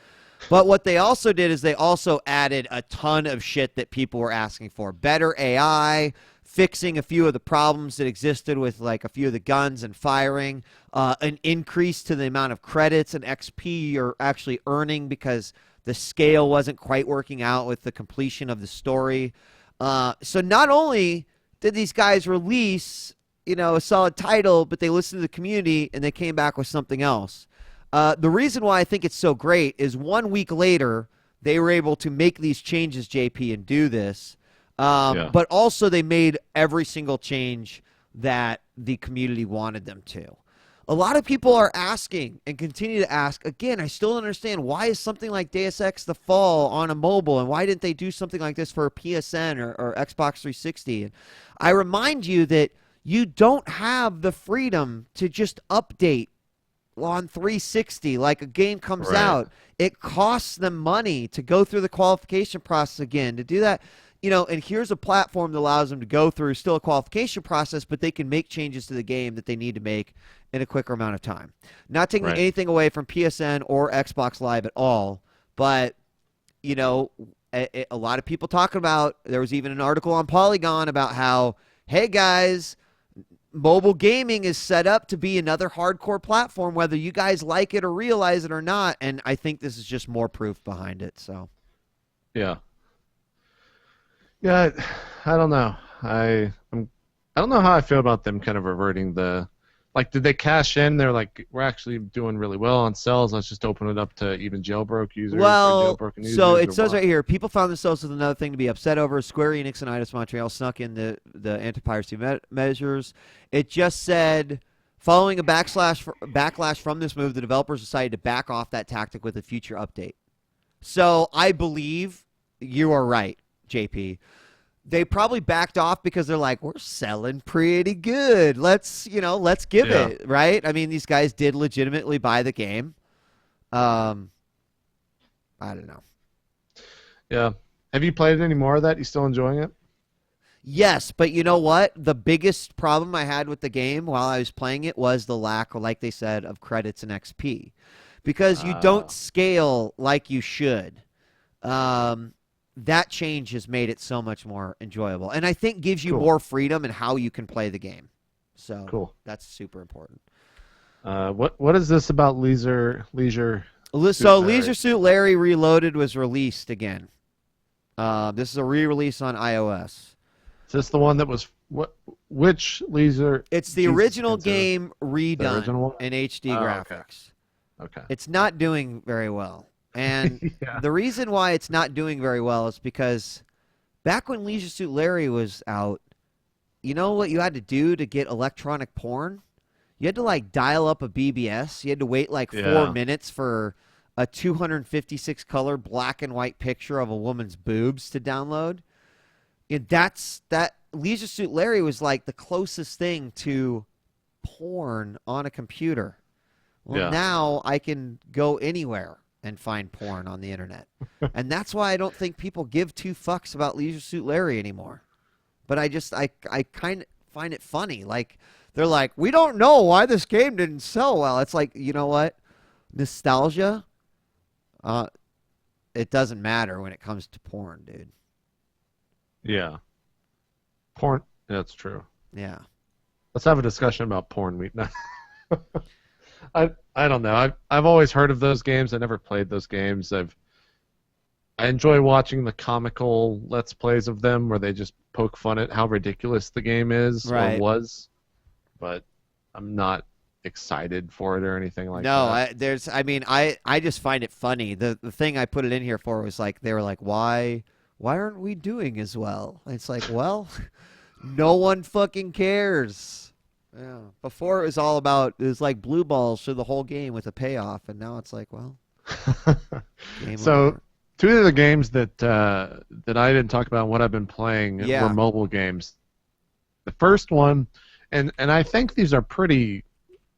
But what they also did is they also added a ton of shit that people were asking for. Better AI, fixing a few of the problems that existed with like a few of the guns and firing, an increase to the amount of credits and XP you're actually earning because the scale wasn't quite working out with the completion of the story. So not only did these guys release, a solid title, but they listened to the community and they came back with something else. The reason why I think it's so great is 1 week later, they were able to make these changes, JP, and do this. But also they made every single change that the community wanted them to. A lot of people are asking and continue to ask, again, I still don't understand, why is something like Deus Ex The Fall on a mobile, and why didn't they do something like this for a PSN or Xbox 360? And I remind you that you don't have the freedom to just update on 360 like a game comes out. It costs them money to go through the qualification process again, to do that. And here's a platform that allows them to go through still a qualification process, but they can make changes to the game that they need to make in a quicker amount of time. Not taking anything away from PSN or Xbox Live at all, but a lot of people talking about, there was even an article on Polygon about how, hey guys, mobile gaming is set up to be another hardcore platform, whether you guys like it or realize it or not. And I think this is just more proof behind it. So, yeah, I don't know. I don't know how I feel about them kind of reverting the, like, did they cash in? They're like, we're actually doing really well on sales. Let's just open it up to even jailbroke users. well, jailbroken users, so it or says what? right here, people found themselves with another thing to be upset over. Square Enix and Eidos Montreal snuck in the anti-piracy measures. It just said, following a backlash from this move, the developers decided to back off that tactic with a future update. So I believe you are right, JP. They probably backed off because they're like, we're selling pretty good. Let's give it, right? I mean, these guys did legitimately buy the game. I don't know. Yeah. Have you played any more of that? You still enjoying it? Yes, but you know what? The biggest problem I had with the game while I was playing it was the lack, like they said, of credits and XP. Because you don't scale like you should. That change has made it so much more enjoyable. And I think gives you more freedom in how you can play the game. So cool. That's super important. What is this about Leisure Leisure Suit Larry Reloaded was released again. This is a re-release on iOS. Is this the one that was which Leisure? It's the original game redone in HD graphics. Okay. It's not doing very well. And the reason why it's not doing very well is because Back when Leisure Suit Larry was out, you know what you had to do to get electronic porn? You had to like dial up a BBS. You had to wait like 4 minutes for a 256 color black and white picture of a woman's boobs to download. And that Leisure Suit Larry was like the closest thing to porn on a computer. Well, now I can go anywhere and find porn on the internet. And that's why I don't think people give two fucks about Leisure Suit Larry anymore. But I kind of find it funny. Like, they're like, we don't know why this game didn't sell well. It's like, you know what? Nostalgia, it doesn't matter when it comes to porn, dude. Yeah. Porn, that's true. Yeah. Let's have a discussion about porn. I don't know. I've always heard of those games. I never played those games. I enjoy watching the comical Let's Plays of them where they just poke fun at how ridiculous the game is or was. But I'm not excited for it or anything like that. No, I just find it funny. The thing I put it in here for was like, they were like, why aren't we doing as well? It's like, well, no one fucking cares. Yeah. Before it was like blue balls through the whole game with a payoff, and now it's like, well, game so over. Two of the games that I didn't talk about what I've been playing were mobile games. The first one, and I think these are pretty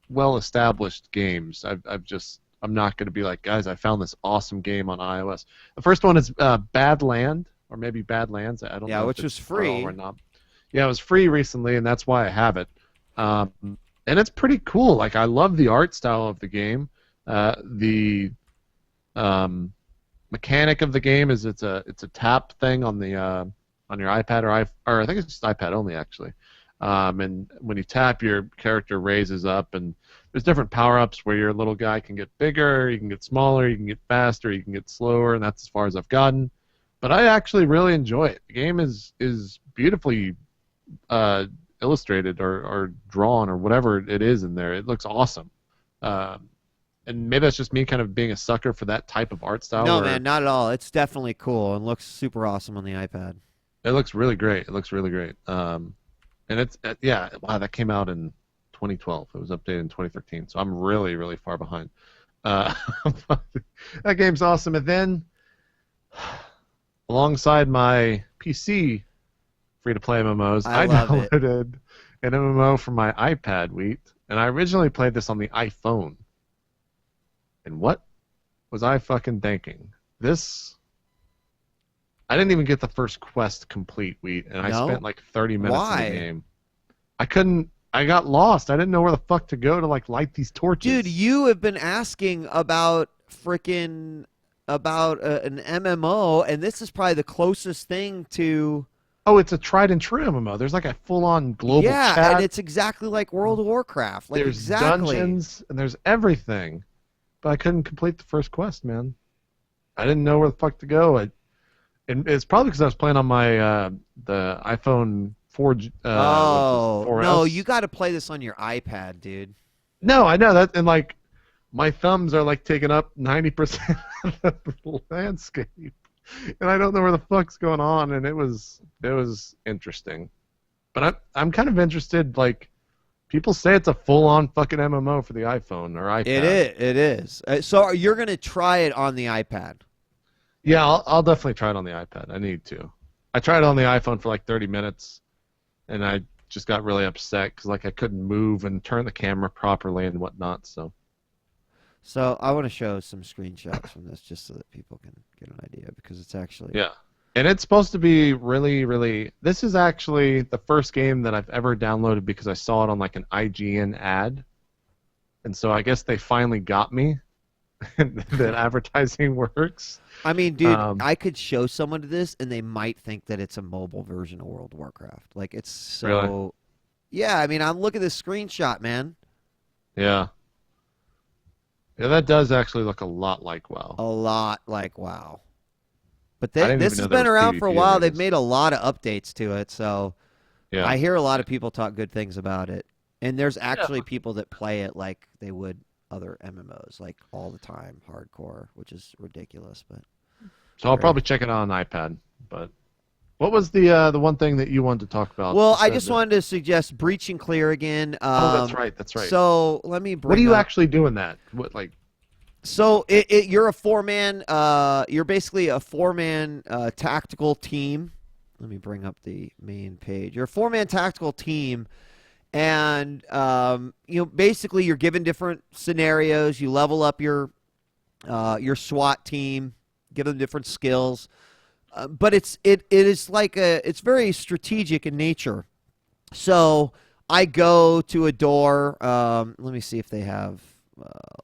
well established games. I'm not going to be like, guys, I found this awesome game on iOS. The first one is Badland, or maybe Badlands. I don't know. Yeah, which was free. Or not. Yeah, it was free recently, and that's why I have it. And it's pretty cool. Like, I love the art style of the game. The mechanic of the game is it's a tap thing on the on your iPad or I think it's just iPad only actually. And when you tap, your character raises up, and there's different power-ups where your little guy can get bigger, you can get smaller, you can get faster, you can get slower, and that's as far as I've gotten. But I actually really enjoy it. The game is beautifully illustrated or drawn or whatever it is in there. It looks awesome. And maybe that's just me kind of being a sucker for that type of art style. No, man, not at all. It's definitely cool and looks super awesome on the iPad. It looks really great. And it's wow, that came out in 2012. It was updated in 2013, so I'm really, really far behind. That game's awesome. And then, alongside my PC free-to-play MMOs, I downloaded an MMO for my iPad, Wheat, and I originally played this on the iPhone. And what was I fucking thinking? I didn't even get the first quest complete, Wheat, and I spent like 30 minutes in the game. I got lost. I didn't know where the fuck to go to like light these torches. Dude, you have been asking about an MMO, and this is probably the closest thing to... Oh, it's a tried and true MMO. There's like a full-on global chat. Yeah, and it's exactly like World of Warcraft. Like, there's dungeons, and there's everything. But I couldn't complete the first quest, man. I didn't know where the fuck to go. And it's probably because I was playing on my the iPhone 4. 4S. No, you got to play this on your iPad, dude. No, I know that, and like my thumbs are like taking up 90% of the landscape, and I don't know where the fuck's going on. And it was interesting, but I'm kind of interested. Like, people say it's a full-on fucking MMO for the iPhone or iPad. It is. So you're gonna try it on the iPad? Yeah, I'll definitely try it on the iPad. I need to. I tried it on the iPhone for like 30 minutes, and I just got really upset because like I couldn't move and turn the camera properly and whatnot. So I want to show some screenshots from this just so that people can get an idea, because it's actually... Yeah. And it's supposed to be really, really... This is actually the first game that I've ever downloaded because I saw it on like an IGN ad. And so I guess they finally got me that advertising works. I mean, dude, I could show someone this and they might think that it's a mobile version of World of Warcraft. Like, it's so... Really? Yeah, I mean, look at this screenshot, man. Yeah. Yeah, that does actually look a lot like WoW. A lot like WoW. But this has been around for a while. They've made a lot of updates to it, so yeah. I hear a lot of people talk good things about it. And there's actually people that play it like they would other MMOs, like all the time, hardcore, which is ridiculous. But so I'll probably check it out on iPad. But What was the one thing that you wanted to talk about? Well, You I said just that- wanted to suggest breach and clear again. Oh, that's right. That's right. So let me bring What do you up- actually do in that? What like? So you're a four-man. You're basically a four-man tactical team. Let me bring up the main page. You're a four-man tactical team, and basically you're given different scenarios. You level up your SWAT team, give them different skills, but it is like it's very strategic in nature. So I go to a door. Let me see if they have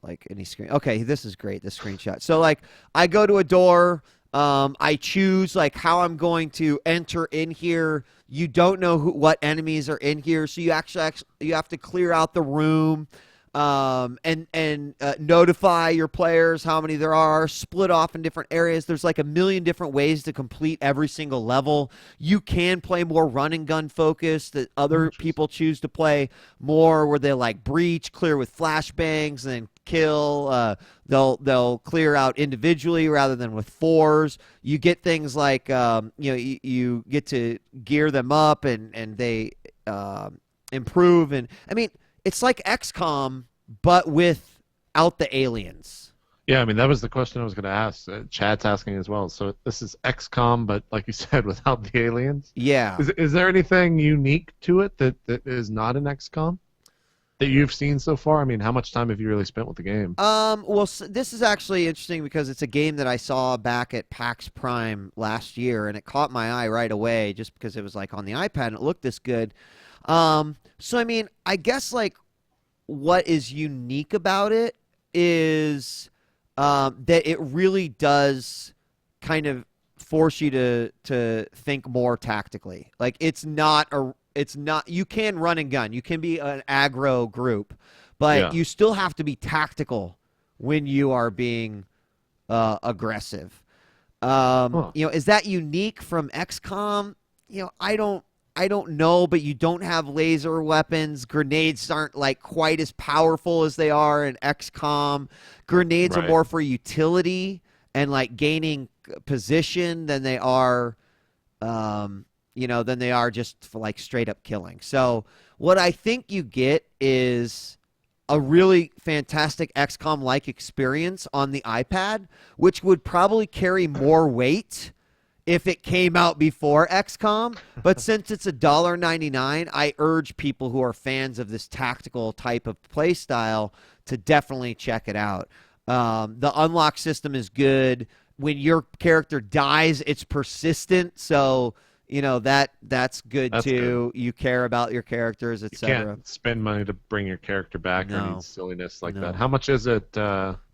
like any screen. Okay, this is great. This screenshot. So like I go to a door. I choose like how I'm going to enter in here. You don't know what enemies are in here, so you actually you have to clear out the room. And notify your players how many there are, split off in different areas. There's like a million different ways to complete every single level. You can play more run and gun focused that other people choose to play more where they like breach, clear with flashbangs, and then kill. They'll clear out individually rather than with fours. You get things like you get to gear them up and they improve. And I mean, it's like XCOM, but without the aliens. Yeah, I mean, that was the question I was going to ask. Chad's asking as well. So this is XCOM, but like you said, without the aliens? Yeah. Is there anything unique to it that is not in XCOM that you've seen so far? I mean, how much time have you really spent with the game? Well, this is actually interesting because it's a game that I saw back at PAX Prime last year, and it caught my eye right away just because it was like on the iPad and it looked this good. So, I mean, I guess, like, what is unique about it is that it really does kind of force you to think more tactically. Like, it's not, you can run and gun. You can be an aggro group, but you still have to be tactical when you are being aggressive. Is that unique from XCOM? I don't know, but you don't have laser weapons. Grenades aren't like quite as powerful as they are in XCOM. Grenades are more for utility and like gaining position than they are, just for like straight up killing. So what I think you get is a really fantastic XCOM-like experience on the iPad, which would probably carry more weight if it came out before XCOM, but since it's $1.99, I urge people who are fans of this tactical type of play style to definitely check it out. The unlock system is good. When your character dies, it's persistent, so that's good too. Good. You care about your characters, etc. You can't spend money to bring your character back or any silliness like that. How much is it?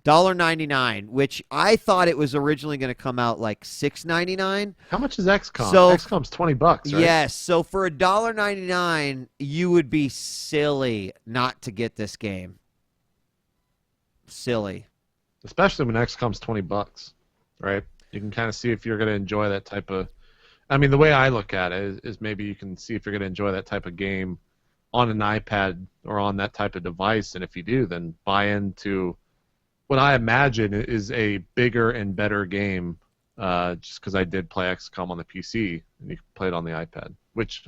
$1.99, which I thought it was originally going to come out like $6.99. How much is XCOM? So, XCOM's $20, right? Yes. So for $1.99, you would be silly not to get this game. Silly. Especially when XCOM's $20, right? You can kind of see if you're going to enjoy that type of. I mean, the way I look at it is maybe you can see if you're going to enjoy that type of game on an iPad or on that type of device, and if you do, then buy into what I imagine is a bigger and better game, just because I did play XCOM on the PC, and you can play it on the iPad, which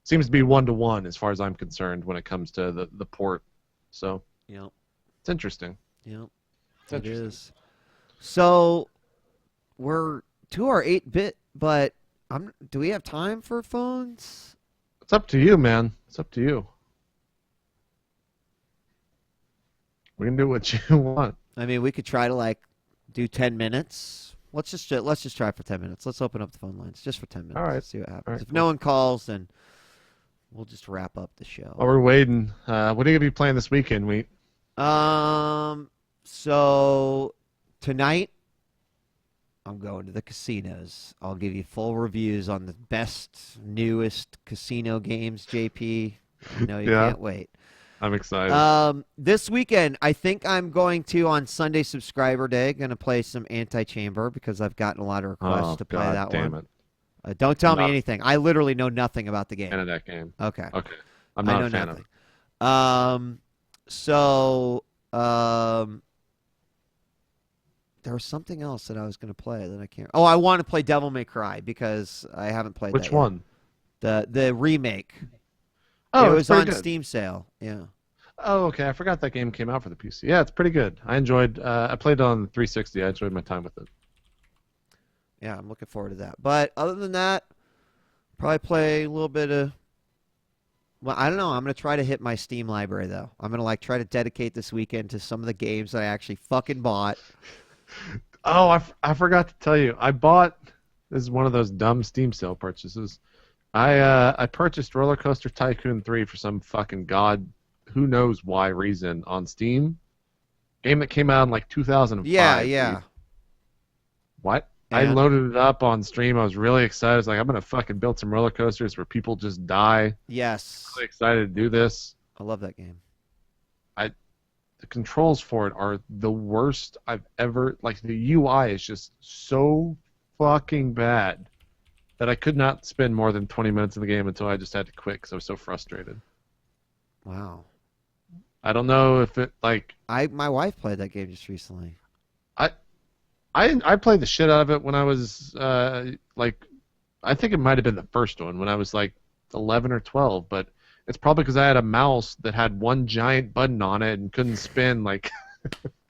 seems to be 1-to-1 as far as I'm concerned when it comes to the port. So, it's interesting. Yep, it is. So, we're to our 8-bit, but do we have time for phones? It's up to you, man. It's up to you. We can do what you want. I mean, we could try to like do 10 minutes. Let's just try for 10 minutes. Let's open up the phone lines just for 10 minutes. All right. See what happens. Right, if no one calls, then we'll just wrap up the show. While we're waiting, what are you gonna be playing this weekend, Wheat? So tonight I'm going to the casinos. I'll give you full reviews on the best, newest casino games, JP. I know you can't wait. I'm excited. This weekend, I think I'm going to, on Sunday Subscriber Day, going to play some Anti-Chamber because I've gotten a lot of requests to play that damn one. It. Don't tell me anything. I literally know nothing about the game. Fan of that game. Okay. Okay. I'm not a fan nothing. of it. So, there was something else that I was going to play that I can't. Oh, I want to play Devil May Cry because I haven't played Which that yet. one? The remake. Oh, it it's was pretty on good. Steam sale. Yeah. Oh, okay. I forgot that game came out for the PC. Yeah, it's pretty good. I enjoyed. I played it on 360. I enjoyed my time with it. Yeah, I'm looking forward to that. But other than that, probably play a little bit of. Well, I don't know. I'm gonna try to hit my Steam library though. I'm gonna try to dedicate this weekend to some of the games that I actually fucking bought. Oh, I forgot to tell you. I bought. This is one of those dumb Steam sale purchases. I purchased Roller Coaster Tycoon 3 for some fucking god, who knows why reason on Steam. Game that came out in like 2005. Yeah. Dude. What? And? I loaded it up on stream. I was really excited. I was like, I'm gonna fucking build some roller coasters where people just die. Yes. Really excited to do this. I love that game. The controls for it are the worst I've ever. Like the UI is just so fucking bad that I could not spend more than 20 minutes in the game until I just had to quit because I was so frustrated. Wow. I don't know if it like. My wife played that game just recently. I played the shit out of it when I was like, I think it might have been the first one when I was like 11 or 12, but it's probably because I had a mouse that had one giant button on it and couldn't spin like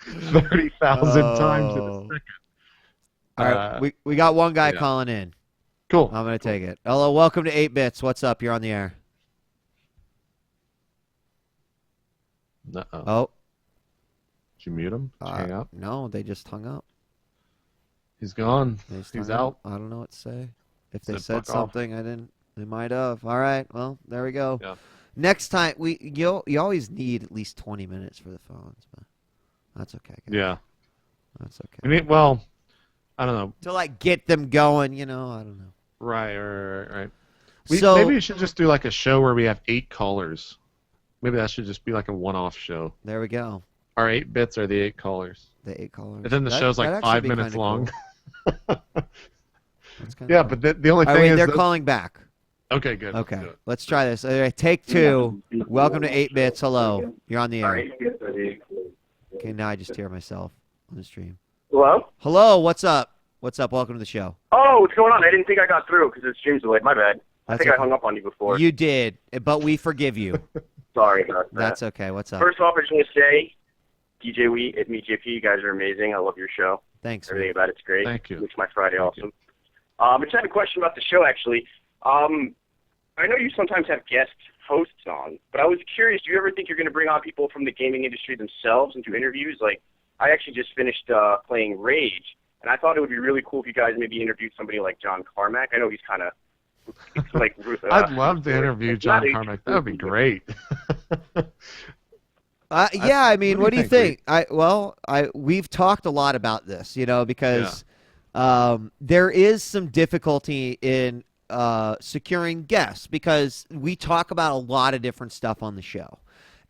30,000 times in a second. All right, we got one guy yeah. calling in. Cool. I'm gonna take it. Hello, welcome to 8 Bits. What's up? You're on the air. Uh-oh. Oh. Did you mute him? Did you hang up? No, they just hung up. He's gone. He's out. I don't know what to say. If they Said said fuck something, I didn't. They might have. All right. Well, there we go. Yeah. Next time, you always need at least 20 minutes for the phones, but that's okay. Guys. Yeah. That's okay. I mean, well, I don't know. To get them going, I don't know. Right. So maybe we should just do like a show where we have 8 callers. Maybe that should just be like a one-off show. There we go. Our 8 bits are the 8 callers. The 8 callers. And then the show's like 5 minutes long. Cool. Yeah, but the only thing wait, is they're calling back. Okay, good. Okay, let's try this. All right, take 2. Welcome to 8 Bits. Hello, you're on the air. Okay, now I just hear myself on the stream. Hello? Hello, what's up? What's up? Welcome to the show. Oh, what's going on? I didn't think I got through because the stream's delayed. My bad. I think I hung up on you before. You did, but we forgive you. Sorry about that. That's okay. What's up? First off, I just want to say, djWHEAT, itmeJP, you guys are amazing. I love your show. Thanks. Everything about it's great. Thank you. Makes my Friday awesome. I just had a question about the show, actually. I know you sometimes have guest hosts on, but I was curious, do you ever think you're going to bring on people from the gaming industry themselves and do interviews? Like, I actually just finished playing Rage, and I thought it would be really cool if you guys maybe interviewed somebody like John Carmack. I know he's kind of like... I'd love to interview John Carmack. That would be great. Yeah, I mean, what do you think? We've talked a lot about this, because there is some difficulty in securing guests because we talk about a lot of different stuff on the show.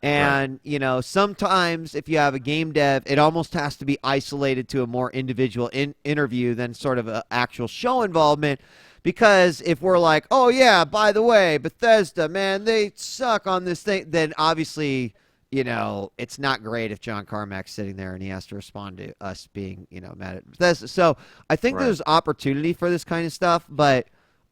And, sometimes if you have a game dev, it almost has to be isolated to a more individual interview than sort of an actual show involvement. Because if we're like, oh, yeah, by the way, Bethesda, man, they suck on this thing, then obviously, it's not great if John Carmack's sitting there and he has to respond to us being, mad at Bethesda. So I think there's opportunity for this kind of stuff, but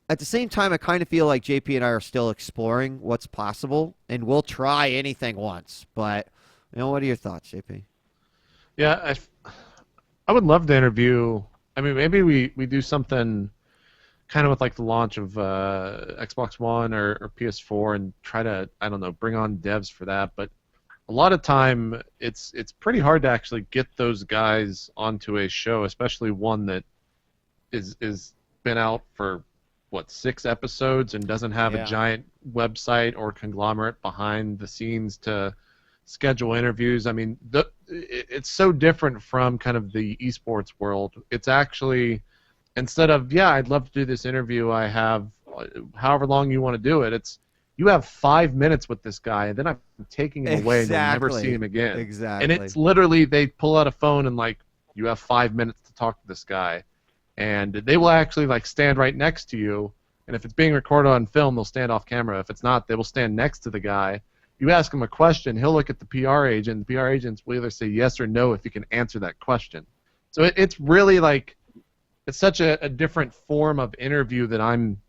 at the same time, I kind of feel like JP and I are still exploring what's possible, and we'll try anything once. But, what are your thoughts, JP? Yeah, I would love to interview. I mean, maybe we do something kind of with like the launch of Xbox One or PS4 and try to, I don't know, bring on devs for that. But a lot of time, it's pretty hard to actually get those guys onto a show, especially one that is been out for 6 episodes and doesn't have a giant website or conglomerate behind the scenes to schedule interviews. I mean, it's so different from kind of the esports world. It's actually, instead of, I'd love to do this interview, I have however long you want to do it, it's you have 5 minutes with this guy, and then I'm taking him away and you'll never see him again. Exactly. And it's literally, they pull out a phone and like, you have 5 minutes to talk to this guy. And they will actually like stand right next to you, and if it's being recorded on film, they'll stand off camera. If it's not, they will stand next to the guy. You ask him a question, he'll look at the PR agent. The PR agents will either say yes or no if you can answer that question. So it's really like it's such a different form of interview that I'm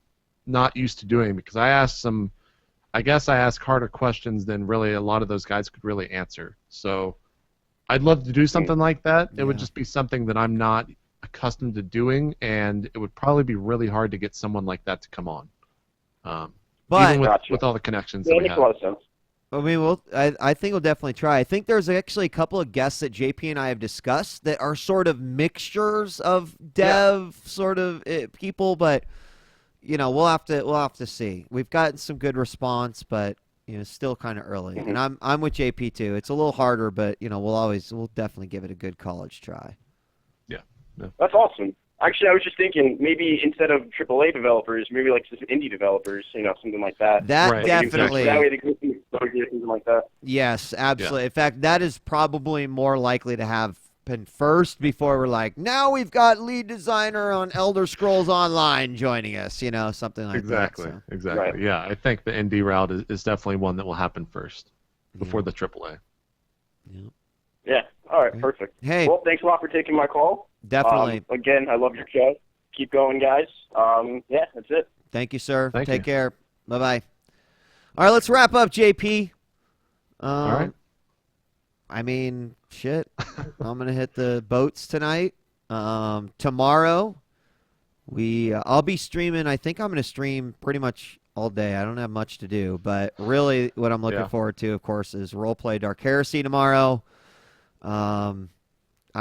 not used to doing because I guess I ask harder questions than really a lot of those guys could really answer. So I'd love to do something like that. It would just be something that I'm not accustomed to doing, and it would probably be really hard to get someone like that to come on. But even with all the connections Yeah, that it we makes have. a lot of sense. I mean, I think we'll definitely try. I think there's actually a couple of guests that JP and I have discussed that are sort of mixtures of dev sort of people, but we'll have to see. We've gotten some good response, but still kind of early. Mm-hmm. And I'm with JP too. It's a little harder, but we'll definitely give it a good college try. Yeah. That's awesome. Actually, I was just thinking maybe instead of AAA developers, maybe like some indie developers, something like that. That Right. definitely. That way they can get exposure, something like that. Yes, absolutely. In fact, that is probably more likely to happen first before we're like, now we've got lead designer on Elder Scrolls Online joining us, something like Exactly. that. So. Exactly. Right. Yeah, I think the indie route is definitely one that will happen first before the AAA. Yeah. All right. Perfect. Hey, Well, thanks a lot for taking my call. definitely. Again, I love your show. Keep going, guys. Yeah, that's it. Thank you, sir. Thank Take you. care. Bye-bye. All right, let's wrap up, JP. All right. I mean, shit. I'm gonna hit the boats tonight. Tomorrow, I'll be streaming. I think I'm gonna stream pretty much all day. I don't have much to do, but really, what I'm looking forward to, of course, is roleplay Dark Heresy tomorrow. I'm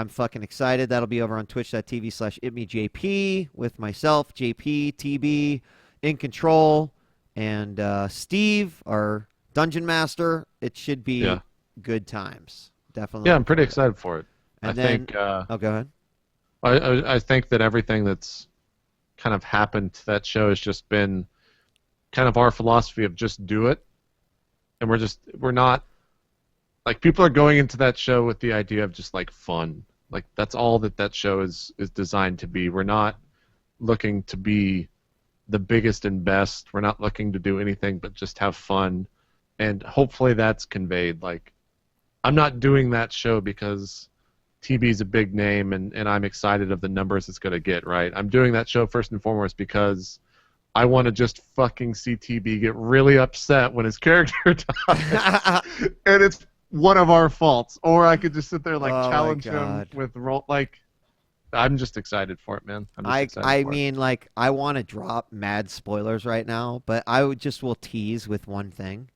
fucking excited. That'll be over on twitch.tv/itmeJP with myself, JP, TB, In Control, and Steve, our Dungeon Master. It should be good times. Definitely. Yeah, I'm pretty excited for it. And I then, think. go ahead. I think that everything that's kind of happened to that show has just been kind of our philosophy of just do it, and we're not like people are going into that show with the idea of just like fun. Like that's all that show is designed to be. We're not looking to be the biggest and best. We're not looking to do anything but just have fun, and hopefully that's conveyed. Like I'm not doing that show because TB's a big name and I'm excited of the numbers it's going to get, right? I'm doing that show first and foremost because I want to just fucking see TB get really upset when his character dies. And it's one of our faults. Or I could just sit there and challenge him with role. Like, I'm just excited for it, man. I mean, like, I want to drop mad spoilers right now, but I will tease with one thing,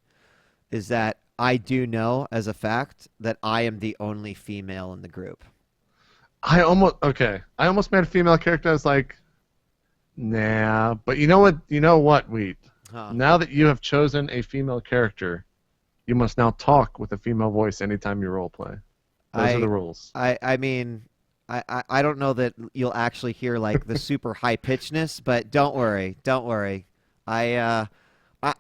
is that I do know as a fact that I am the only female in the group. I almost made a female character. I was like, nah. But you know what, Wheat? Huh. Now that you have chosen a female character, you must now talk with a female voice anytime you roleplay. Those are the rules. I mean, I don't know that you'll actually hear like the super high pitchedness, but don't worry.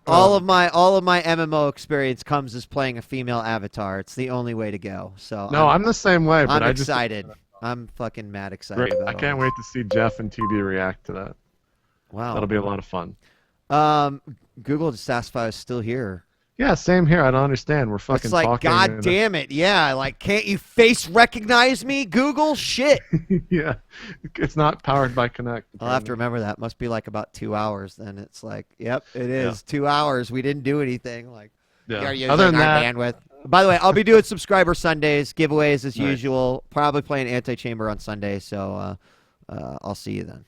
All of my MMO experience comes as playing a female avatar. It's the only way to go. So no, I'm the same way. But I'm I just excited. I'm fucking mad excited. Great. About I can't wait to see Jeff and TB react to that. Wow, that'll be a lot of fun. Google just asked if I was still here. Yeah, same here. I don't understand. We're fucking it's like, talking. God damn it. Yeah, like, can't you face recognize me, Google? Shit. Yeah, it's not powered by Connect. I'll have to remember that. Must be like about 2 hours. Then it's like, yep, it is 2 hours. We didn't do anything. Like, yeah. Using Other than our that, bandwidth. By the way, I'll be doing subscriber Sundays, giveaways as usual. Probably playing Anti-Chamber on Sunday. So I'll see you then.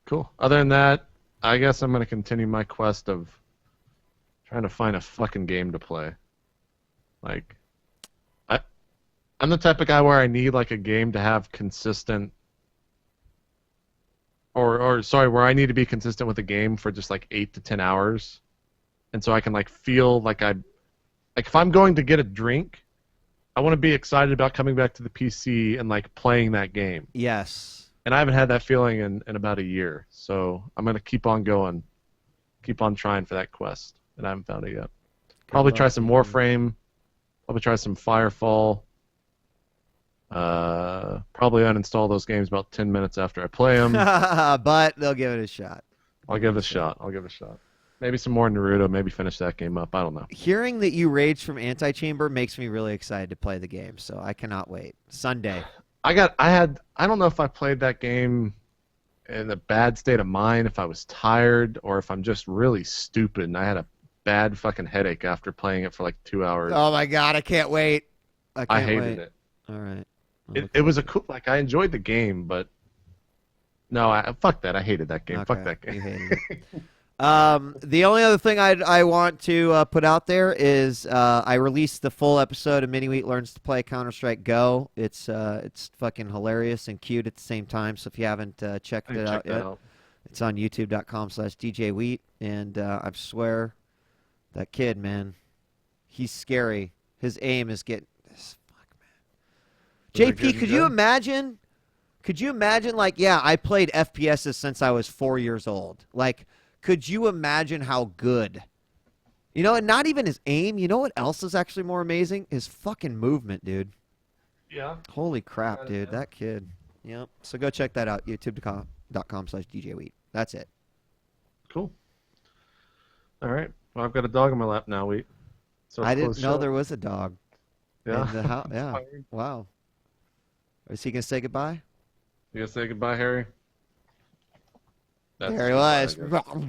Cool. Other than that, I guess I'm going to continue my quest of trying to find a fucking game to play. Like, I'm the type of guy where I need like a game to have consistent, where I need to be consistent with a game for just like 8 to 10 hours, and so I can like feel like if I'm going to get a drink, I want to be excited about coming back to the PC and like playing that game. Yes. And I haven't had that feeling in about a year, so I'm gonna keep on going, keep on trying for that quest. And I haven't found it yet. Probably try some Warframe. Probably try some Firefall. Probably uninstall those games about 10 minutes after I play them. But they'll give it a shot. I'll give it a shot. Maybe some more Naruto. Maybe finish that game up. I don't know. Hearing that you raged from Anti-Chamber makes me really excited to play the game, so I cannot wait. Sunday. I don't know if I played that game in a bad state of mind, if I was tired, or if I'm just really stupid and I had a bad fucking headache after playing it for like 2 hours. Oh my god, I can't wait. I hated it. All right. It was a cool, like, I enjoyed the game, but no, fuck that. I hated that game. Okay, Fuck that game. you hated it. The only other thing I want to put out there is I released the full episode of Mini Wheat Learns to Play Counter-Strike Go. It's fucking hilarious and cute at the same time. So if you haven't checked it out yet, it's on youtube.com/djWHEAT. And I swear, that kid, man, he's scary. His aim is getting fuck, man. JP, could you imagine? Could you imagine, like, yeah, I played FPSs since I was 4 years old. Like, could you imagine how good? You know, and not even his aim. You know what else is actually more amazing? His fucking movement, dude. Yeah. Holy crap, dude. That kid. Yep. So go check that out. youtube.com/djWHEAT. That's it. Cool. All right. Well, I've got a dog in my lap now, Wheat. So I didn't know there was a dog. Yeah. In the house. Yeah. Wow. Is he going to say goodbye? You gonna say goodbye, Harry? There he was. All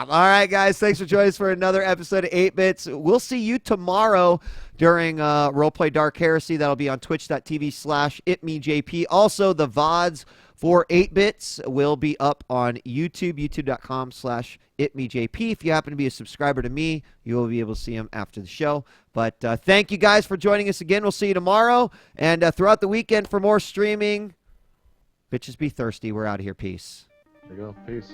right, guys. Thanks for joining us for another episode of 8-Bits. We'll see you tomorrow during Roleplay Dark Heresy. That'll be on twitch.tv/itmeJP. Also, the VODs for 8-Bits will be up on YouTube, youtube.com/itmeJP. If you happen to be a subscriber to me, you will be able to see them after the show. But thank you guys for joining us again. We'll see you tomorrow and throughout the weekend for more streaming. Bitches be thirsty. We're out of here. Peace. There you go. Peace.